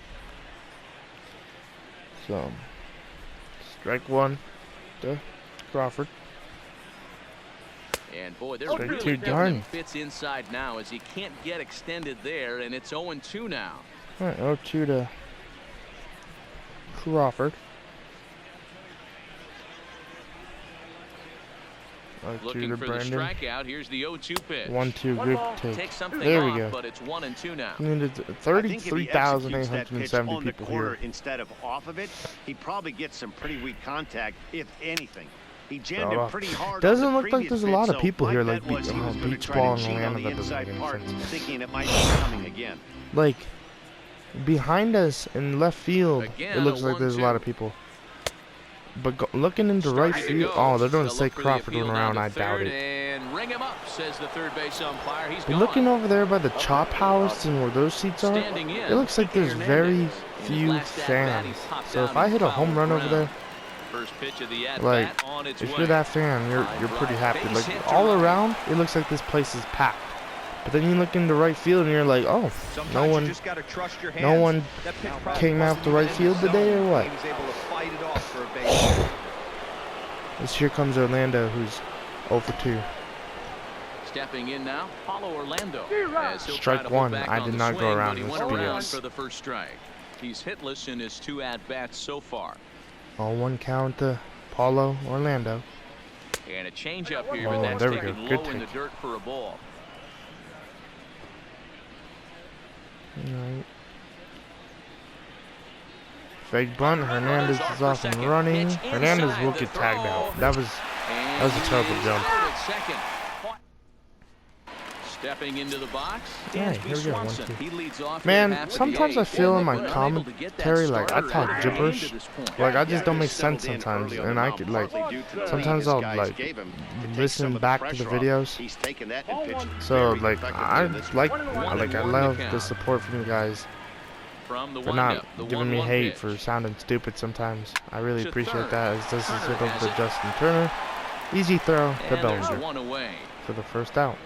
[SPEAKER 1] So, strike one to Crawford.
[SPEAKER 3] And boy, they're
[SPEAKER 1] Strike
[SPEAKER 3] really
[SPEAKER 1] two
[SPEAKER 3] giving
[SPEAKER 1] done.
[SPEAKER 3] him fits inside now as he can't get extended there, and it's 0-2 now.
[SPEAKER 1] All right, 0-2 to Crawford.
[SPEAKER 3] Looking
[SPEAKER 1] to
[SPEAKER 3] for
[SPEAKER 1] Brandon.
[SPEAKER 3] the strikeout. Here's the 0-2 pitch.
[SPEAKER 1] 1-2, good take.
[SPEAKER 3] Takes something
[SPEAKER 1] There we
[SPEAKER 3] off,
[SPEAKER 1] go.
[SPEAKER 3] but it's 1-2 now.
[SPEAKER 1] I mean, it's
[SPEAKER 4] I think if he executes that pitch
[SPEAKER 1] 33,870
[SPEAKER 4] on the
[SPEAKER 1] people
[SPEAKER 4] corner
[SPEAKER 1] here.
[SPEAKER 4] instead of off of it, he probably gets some pretty weak contact, if anything. He
[SPEAKER 1] Shot
[SPEAKER 4] jammed it
[SPEAKER 1] off.
[SPEAKER 4] pretty hard.
[SPEAKER 1] Doesn't
[SPEAKER 4] on the
[SPEAKER 1] look like
[SPEAKER 4] previous
[SPEAKER 1] there's a lot of
[SPEAKER 4] pitch,
[SPEAKER 1] people
[SPEAKER 4] so
[SPEAKER 1] here,
[SPEAKER 4] my
[SPEAKER 1] like
[SPEAKER 4] bet was he was gonna
[SPEAKER 1] beach
[SPEAKER 4] try
[SPEAKER 1] ball
[SPEAKER 4] to
[SPEAKER 1] in
[SPEAKER 4] cheat on
[SPEAKER 1] Atlanta.
[SPEAKER 4] the
[SPEAKER 1] That doesn't
[SPEAKER 4] inside
[SPEAKER 1] make any
[SPEAKER 4] part,
[SPEAKER 1] sense.
[SPEAKER 4] thinking it might be coming again.
[SPEAKER 1] Like, behind us in left field,
[SPEAKER 3] Again,
[SPEAKER 1] it looks
[SPEAKER 3] a
[SPEAKER 1] like there's a
[SPEAKER 3] 1-2.
[SPEAKER 1] lot of people. But looking into right
[SPEAKER 3] Starting to
[SPEAKER 1] field,
[SPEAKER 3] go.
[SPEAKER 1] oh, they're going to
[SPEAKER 3] They'll
[SPEAKER 1] say
[SPEAKER 3] look for the
[SPEAKER 1] Crawford
[SPEAKER 3] appeal
[SPEAKER 1] went
[SPEAKER 3] down
[SPEAKER 1] around.
[SPEAKER 3] to
[SPEAKER 1] I doubt
[SPEAKER 3] third,
[SPEAKER 1] it.
[SPEAKER 3] And ring him up, says the third base umpire. He's
[SPEAKER 1] But
[SPEAKER 3] gone.
[SPEAKER 1] looking over there by the chop house and where those seats are,
[SPEAKER 3] Standing in,
[SPEAKER 1] it looks like there's
[SPEAKER 3] Hernandez.
[SPEAKER 1] very
[SPEAKER 3] In his
[SPEAKER 1] few
[SPEAKER 3] last at-bat, he
[SPEAKER 1] fans.
[SPEAKER 3] popped
[SPEAKER 1] So
[SPEAKER 3] out
[SPEAKER 1] if I
[SPEAKER 3] and
[SPEAKER 1] hit a
[SPEAKER 3] fouled
[SPEAKER 1] home run over
[SPEAKER 3] ground.
[SPEAKER 1] there,
[SPEAKER 3] First pitch of the at-bat
[SPEAKER 1] like,
[SPEAKER 3] on its
[SPEAKER 1] if
[SPEAKER 3] way.
[SPEAKER 1] you're that fan, you're pretty happy.
[SPEAKER 3] Base
[SPEAKER 1] Like,
[SPEAKER 3] hit to
[SPEAKER 1] all
[SPEAKER 3] right.
[SPEAKER 1] around, it looks like this place is packed. But then you look into right field and you're like, oh,
[SPEAKER 2] Sometimes
[SPEAKER 1] no
[SPEAKER 2] you
[SPEAKER 1] one
[SPEAKER 2] just gotta trust your
[SPEAKER 1] no
[SPEAKER 2] hands.
[SPEAKER 1] one
[SPEAKER 2] That pitch probably
[SPEAKER 1] came out
[SPEAKER 2] wasn't
[SPEAKER 1] the right
[SPEAKER 2] even
[SPEAKER 1] field
[SPEAKER 2] in the
[SPEAKER 1] today,
[SPEAKER 2] zone.
[SPEAKER 1] or what?
[SPEAKER 2] He was able to fight it off for a base hit.
[SPEAKER 1] This here comes Orlando, who's 0 for 2.
[SPEAKER 3] Stepping in now, Paulo Orlando. As he'll
[SPEAKER 1] Strike
[SPEAKER 3] try to hold
[SPEAKER 1] one.
[SPEAKER 3] back
[SPEAKER 1] I
[SPEAKER 3] on
[SPEAKER 1] did
[SPEAKER 3] the
[SPEAKER 1] not go
[SPEAKER 3] swing,
[SPEAKER 1] around
[SPEAKER 3] but he
[SPEAKER 1] this
[SPEAKER 3] went around
[SPEAKER 1] BS.
[SPEAKER 3] for the first strike. He's hitless in his 2 at-bats so far.
[SPEAKER 1] On 1 count to Paulo Orlando.
[SPEAKER 3] And a changeup here,
[SPEAKER 1] Oh,
[SPEAKER 3] but that's
[SPEAKER 1] there we
[SPEAKER 3] taken
[SPEAKER 1] go.
[SPEAKER 3] low
[SPEAKER 1] Good
[SPEAKER 3] in the
[SPEAKER 1] take.
[SPEAKER 3] dirt for a ball.
[SPEAKER 1] Alright. Fake bunt. Hernandez is off and running. Hernandez will get tagged out. That was a terrible jump.
[SPEAKER 3] Second. Stepping into the box,
[SPEAKER 1] Alright,
[SPEAKER 3] Dansby
[SPEAKER 1] here we go,
[SPEAKER 3] Swanson.
[SPEAKER 1] 1-2.
[SPEAKER 3] He leads off
[SPEAKER 1] Man,
[SPEAKER 3] here at half of
[SPEAKER 1] sometimes
[SPEAKER 3] the
[SPEAKER 1] I feel
[SPEAKER 3] eighth,
[SPEAKER 1] in my
[SPEAKER 3] and they've been able to get that
[SPEAKER 1] commentary like I
[SPEAKER 3] starter
[SPEAKER 1] talk
[SPEAKER 3] out of the game
[SPEAKER 1] gibberish.
[SPEAKER 3] to this point.
[SPEAKER 1] Like, I just don't make
[SPEAKER 4] Settled
[SPEAKER 1] sense
[SPEAKER 4] in
[SPEAKER 1] sometimes,
[SPEAKER 4] early on
[SPEAKER 1] and
[SPEAKER 4] the
[SPEAKER 1] I
[SPEAKER 4] mound,
[SPEAKER 1] could, like,
[SPEAKER 4] partly due to the
[SPEAKER 1] sometimes
[SPEAKER 4] lead
[SPEAKER 1] I'll,
[SPEAKER 4] his guys
[SPEAKER 1] like,
[SPEAKER 4] gave him to take
[SPEAKER 1] listen
[SPEAKER 4] some of the
[SPEAKER 1] back to the
[SPEAKER 4] pressure off.
[SPEAKER 1] videos.
[SPEAKER 4] He's taken that and pitched
[SPEAKER 1] So,
[SPEAKER 4] very
[SPEAKER 1] like,
[SPEAKER 4] effectively
[SPEAKER 1] I
[SPEAKER 4] in this one.
[SPEAKER 1] like,
[SPEAKER 3] One
[SPEAKER 1] I
[SPEAKER 3] and
[SPEAKER 1] love
[SPEAKER 3] one
[SPEAKER 1] the
[SPEAKER 3] count.
[SPEAKER 1] support from you guys
[SPEAKER 3] From the
[SPEAKER 1] for
[SPEAKER 3] windup,
[SPEAKER 1] not
[SPEAKER 3] the
[SPEAKER 1] giving me
[SPEAKER 3] 1-1
[SPEAKER 1] hate
[SPEAKER 3] pitch.
[SPEAKER 1] for sounding stupid sometimes. I really
[SPEAKER 3] To
[SPEAKER 1] appreciate
[SPEAKER 3] third.
[SPEAKER 1] that. As this is
[SPEAKER 3] Turner
[SPEAKER 1] hit over
[SPEAKER 3] has
[SPEAKER 1] to
[SPEAKER 3] it.
[SPEAKER 1] Justin Turner. Easy throw to
[SPEAKER 3] And there's
[SPEAKER 1] Bellinger
[SPEAKER 3] one away.
[SPEAKER 1] for the first out.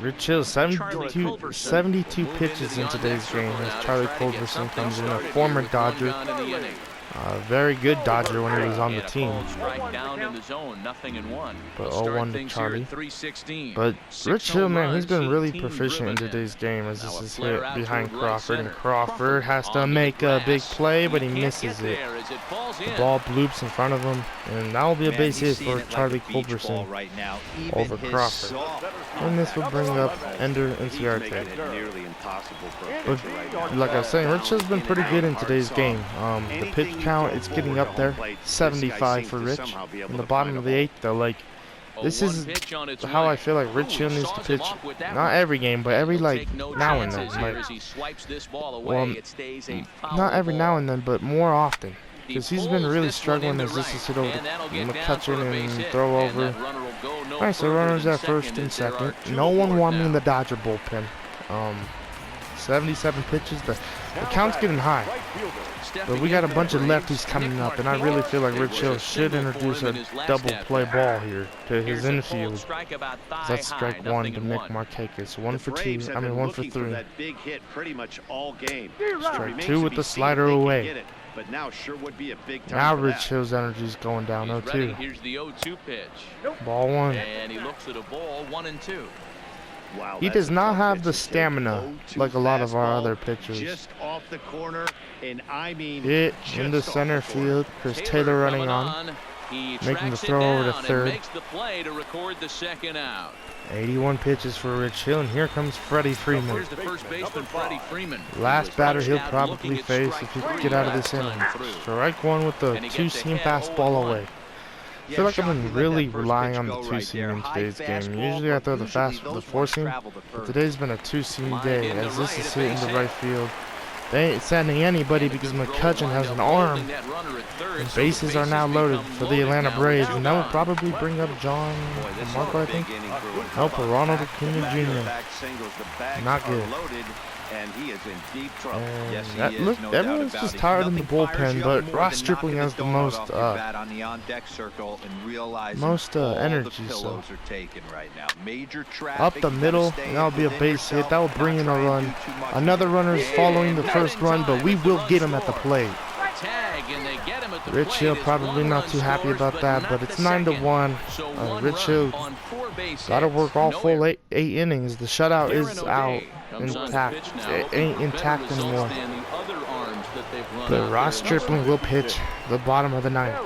[SPEAKER 1] Rich Hill, 72 pitches in today's game as Charlie Culberson comes in, a former Dodger. Very good Dodger when he was on the team. But 0-1 to Charlie. But Rich Hill, man, he's been really proficient in today's game as this is hit behind Crawford. And Crawford has to make a big play, but he misses it. The ball bloops in front of him, and that will be a base hit for Charlie Culberson over Crawford. And this will bring up Ender Inciarte. But like I was saying, Rich Hill's been pretty good in today's game. The pitch count, it's getting up there. 75 for Rich. In the bottom of the 8th, though, like, this is how I feel like Rich Hill needs to pitch. Not every game, but every, like, now and then. Like, well, not every now and then, but more often. because he's been really struggling as this is hit over McCutcheon and throw over. Alright, so runners at first and second. No one wanted in the Dodger bullpen. 77 pitches. The count's getting high. But we got a bunch of lefties coming up, and I really feel like Rich Hill should introduce a double play ball here to his infield. That's strike one to Nick Markakis. 1 for 2. I mean 1 for 3. Strike 2 with the slider away. Now Rich Hill's energy is going down 0-2.
[SPEAKER 3] Here's the 0-2 pitch.
[SPEAKER 1] Ball 1.
[SPEAKER 3] And he looks at a ball 1-2.
[SPEAKER 4] Wow,
[SPEAKER 1] he does not have the stamina like a lot of our other pitchers.
[SPEAKER 4] Just off the corner, and I mean
[SPEAKER 1] hit into center field. Chris Taylor running on, making the throw over to third.
[SPEAKER 3] Makes the play to record the second out.
[SPEAKER 1] 81 pitches for Rich Hill, and here comes Freddie Freeman.
[SPEAKER 3] Here's the first baseman, Freddie Freeman.
[SPEAKER 1] Last batter he'll probably face if he can get out of this inning. Strike 1 with the 2-seam fastball away. I feel like I've been really relying on the 2-seam in today's game. Usually I throw the 4-seam, but today's been a 2-seam day as this is hit into right field. They ain't sending anybody because McCutcheon has an arm. And bases are now loaded for the Atlanta Braves, and that will probably bring up John Marco, I think. Help Ronald Acuna Jr. Not good.
[SPEAKER 2] And he is in deep trouble.
[SPEAKER 1] Yes, everyone's just tired in the bullpen, but Ross Stripling has the most energy. So up the middle, and that'll be a base hit. That will bring in a run. Another runner is following the first run, but we will get him at the plate. Rich Hill probably not too happy about that, but it's 9-1. Rich Hill got to work all full 8 innings. The shutout is out. Intact. It ain't intact anymore. But Ross Stripling will pitch the bottom of the 9th.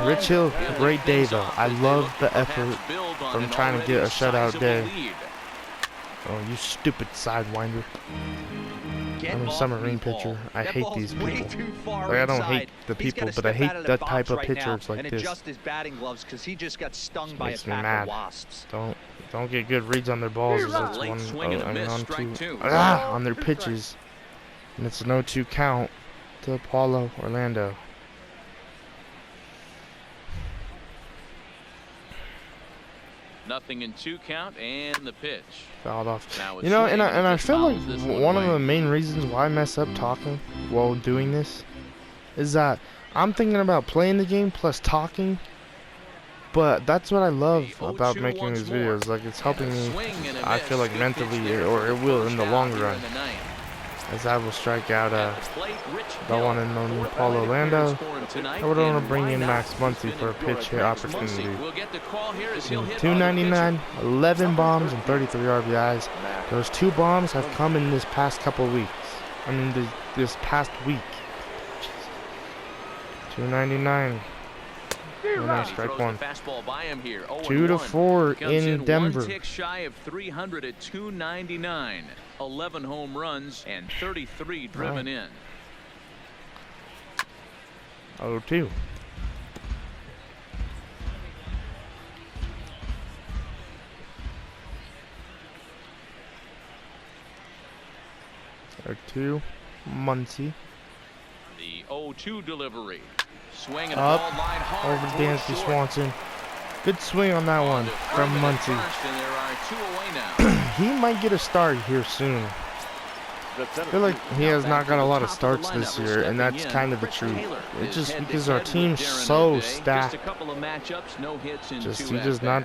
[SPEAKER 1] Rich Hill, great day though. I love the effort from trying to get a shutout day. Oh, you stupid sidewinder. I'm a submarine pitcher. I hate these people. Like, I don't hate the people, but I hate that type of pitchers like this. Makes me mad. Don't get good reads on their balls. That's on their pitches. And it's an 0-2 count to Paulo Orlando.
[SPEAKER 3] Nothing in 2 count and the pitch.
[SPEAKER 1] Fouled off. You know, and I feel like one of the main reasons why I mess up talking while doing this is that I'm thinking about playing the game plus talking. But that's what I love about making these videos. Like, it's helping me, I feel like, mentally, or it will in the long run. As I will strike out the one and only Paulo Orlando. I would want to bring in Max Muncy for a pitch hit opportunity. 299, 11 bombs, and 33 RBIs. Those 2 bombs have come in this past couple weeks. I mean, this past week. 299. Strike 1. 2-4 in Denver.
[SPEAKER 3] 1 tick shy of 300 at 299. 11 home runs and 33 driven in.
[SPEAKER 1] 0-2. Two, Muncy.
[SPEAKER 3] The 0-2 delivery. Swing and
[SPEAKER 1] up
[SPEAKER 3] ball line hard
[SPEAKER 1] over Dansby Swanson. Good swing on that one from Muncy. He might get a start here soon. I feel like he has not got a lot of starts this year, and that's kind of the truth. It's just because our team's so stacked. He does not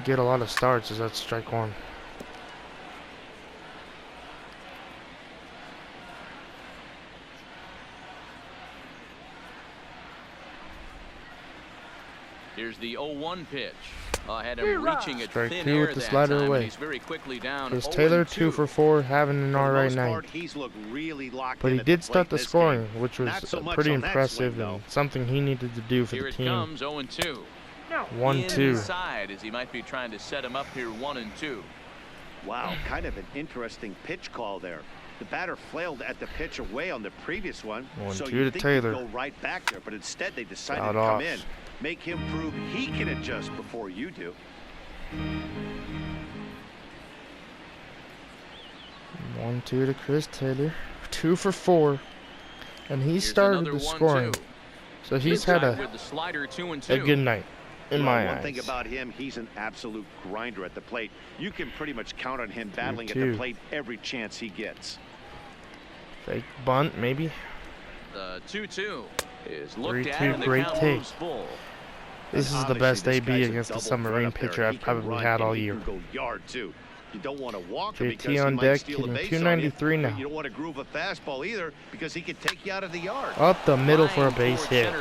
[SPEAKER 1] get a lot of starts. As that's strike 1.
[SPEAKER 3] Here's the 0-1 pitch. Had him reaching at
[SPEAKER 1] strike
[SPEAKER 3] thin
[SPEAKER 1] 2
[SPEAKER 3] air
[SPEAKER 1] with the slider
[SPEAKER 3] time,
[SPEAKER 1] away.
[SPEAKER 3] he's very quickly down.
[SPEAKER 1] Chris Taylor 2 for 4, having an alright night. But he did start the scoring, which was pretty impressive and something he needed to do for the team.
[SPEAKER 3] Here it comes, 0-2.
[SPEAKER 1] 1-2.
[SPEAKER 3] Inside, as he might be trying to set him up here, 1-2.
[SPEAKER 4] Wow, kind of an interesting pitch call there. The batter flailed at the pitch away on the previous one,
[SPEAKER 1] 1-2
[SPEAKER 4] so
[SPEAKER 1] to
[SPEAKER 4] you think
[SPEAKER 1] Taylor.
[SPEAKER 4] he'd go right back there, but instead they decided
[SPEAKER 1] Out
[SPEAKER 4] to come
[SPEAKER 1] off.
[SPEAKER 4] in. Make him prove he can adjust before you do.
[SPEAKER 1] 1-2 to Chris Taylor. 2 for 4. and he started the scoring. So he's had a good night, in my eyes.
[SPEAKER 4] One thing about him, he's an absolute grinder at the plate. You can pretty much count on him battling at the plate every chance he gets.
[SPEAKER 1] Fake bunt, maybe.
[SPEAKER 3] The 2-2 is looked at, and the
[SPEAKER 1] great
[SPEAKER 3] count
[SPEAKER 1] take.
[SPEAKER 3] moves full.
[SPEAKER 1] This is the best AB against the submarine pitcher I've probably had all year.
[SPEAKER 4] You don't want to walk
[SPEAKER 1] JT on deck, hitting 293 now.
[SPEAKER 4] You don't want to groove a fastball either because he could take you out of the yard.
[SPEAKER 1] Up the middle for a base hit.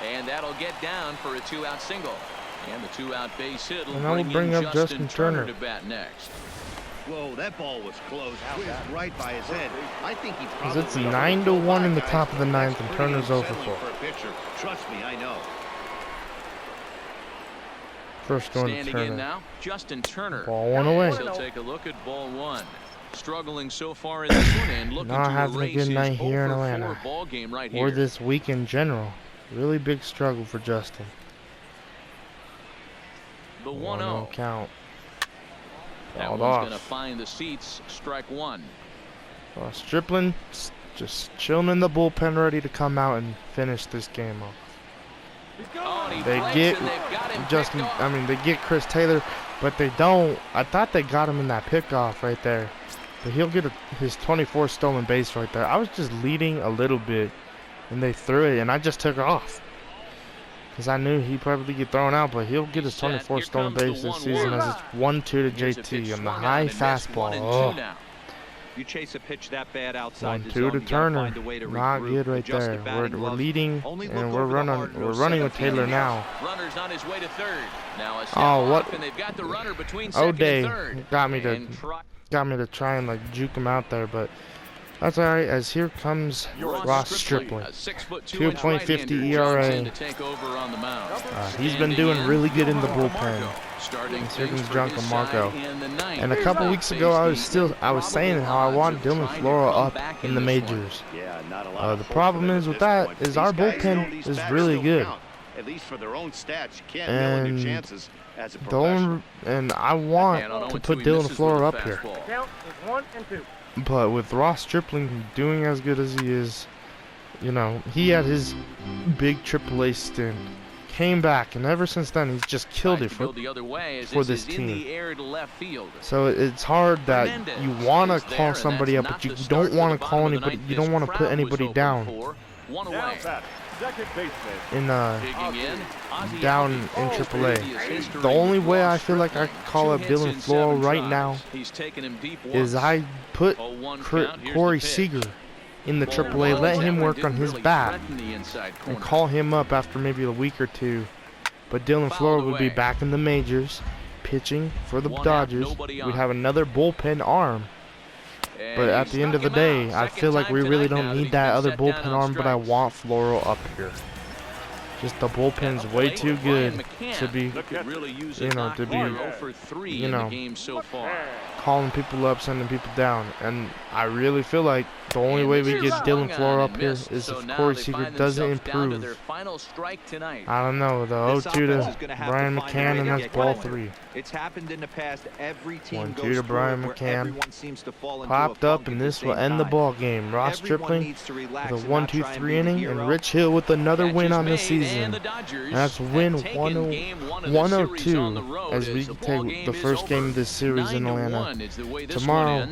[SPEAKER 3] And that'll get down for a 2-out single. And the 2-out base hit will
[SPEAKER 1] bring up Justin Turner
[SPEAKER 3] to bat next.
[SPEAKER 4] Whoa, that ball was close. Whizzed right by his head. I think he probably.
[SPEAKER 1] It's 9-1 in the top of the ninth, and Turner's over 4.
[SPEAKER 4] Trust me, I know.
[SPEAKER 1] First going to
[SPEAKER 3] Standing in
[SPEAKER 1] Turner.
[SPEAKER 3] now, Justin Turner.
[SPEAKER 1] Ball 1 away.
[SPEAKER 3] He'll take a look at ball 1. Struggling so far in this one and looking
[SPEAKER 1] Not
[SPEAKER 3] to
[SPEAKER 1] having a
[SPEAKER 3] erase
[SPEAKER 1] good night
[SPEAKER 3] his
[SPEAKER 1] here in
[SPEAKER 3] 0-4
[SPEAKER 1] Atlanta,
[SPEAKER 3] ball game right
[SPEAKER 1] or
[SPEAKER 3] here.
[SPEAKER 1] this week in general. Really big struggle for Justin.
[SPEAKER 3] The
[SPEAKER 1] 1-0 count.
[SPEAKER 3] That
[SPEAKER 1] Fouled
[SPEAKER 3] one's
[SPEAKER 1] off.
[SPEAKER 3] going to find the seats. Strike 1.
[SPEAKER 1] Stripling just chilling in the bullpen, ready to come out and finish this game off. They get Justin. I mean, they get Chris Taylor, but they don't. I thought they got him in that pickoff right there, but he'll get his 24th stolen base right there. I was just leading a little bit, and they threw it, and I just took off because I knew he'd probably get thrown out, but he'll get his 24th stolen base this season as it's 1-2 to JT on the high fastball. Oh.
[SPEAKER 2] You chase a pitch that bad outside the
[SPEAKER 1] 1-2
[SPEAKER 2] zone,
[SPEAKER 1] to
[SPEAKER 2] you
[SPEAKER 1] Turner.
[SPEAKER 2] gotta find a way to
[SPEAKER 1] Not
[SPEAKER 2] regroup,
[SPEAKER 1] good right
[SPEAKER 2] adjust
[SPEAKER 1] there.
[SPEAKER 2] the batting
[SPEAKER 1] We're
[SPEAKER 2] glove.
[SPEAKER 1] leading,
[SPEAKER 2] Only
[SPEAKER 1] and
[SPEAKER 2] look
[SPEAKER 1] we're
[SPEAKER 2] over the hard
[SPEAKER 1] running
[SPEAKER 2] nose,
[SPEAKER 1] with
[SPEAKER 2] center
[SPEAKER 1] Taylor
[SPEAKER 2] field.
[SPEAKER 1] now.
[SPEAKER 3] Runner's on his way to third. Now a step
[SPEAKER 1] Oh, what?
[SPEAKER 3] off, and they've got the runner between second and
[SPEAKER 1] O'Day
[SPEAKER 3] third.
[SPEAKER 1] got me to try and like juke him out there, but that's all right. As here comes Ross Stripling, 2.50 ERA. He's been doing really good in the bullpen. And here comes Drunken Marco. And a couple weeks ago, I was saying how I want Dylan Floro up in the majors. The problem is with that is our bullpen is really good.
[SPEAKER 4] At least for their own stats, you can't mill new chances as a professional.
[SPEAKER 1] And I want to put Dylan Floro up here.
[SPEAKER 6] Count is 1 and 2.
[SPEAKER 1] But with Ross Stripling doing as good as he is, you know, he had his big AAA stint, came back, and ever since then he's just killed it for this team. So it's hard that you want to call somebody up, but you don't want to call anybody. You don't want to put anybody down. Down in AAA. The only way I feel like I could call up Dylan Floro right now is I put Corey Seager in the AAA, let him work on his bat, and call him up after maybe a week or 2. But Dylan Floro would be back in the majors, pitching for the Dodgers. We'd have another bullpen arm. But at the end of the day, I feel like we really don't need that other bullpen arm, but I want Floro up here. Just the bullpen's way too good to be, calling people up, sending people down. And I really feel like the only way we get Dylan Floro up here is if Corey Seager doesn't improve. I don't know, the 0-2 to Brian McCann, and that's ball 3.
[SPEAKER 2] It's happened in the past. Every team
[SPEAKER 1] 1-2 to Brian McCann. Popped up, and this will end the ball game. Ross Stripling with a 1-2-3 inning, and Rich Hill with another win on the season. That's win 102 as we take the first game of this series in Atlanta. Tomorrow,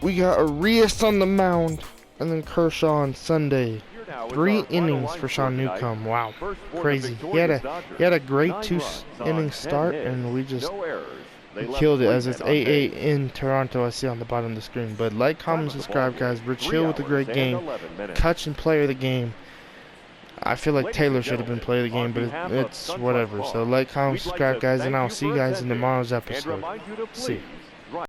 [SPEAKER 1] we got Arias on the mound, and then Kershaw on Sunday. 3 innings for Sean Newcomb. Wow, crazy. He had a great 2-inning start, and we just killed it as it's 8-8 in Toronto. I see on the bottom of the screen. But like, comment, subscribe, guys. Rich Hill with a great game. Kutch and player of the game. I feel like Taylor should have been player of the game, but it's whatever. So like, comment, subscribe, guys, and I'll see you guys in tomorrow's episode. See ya.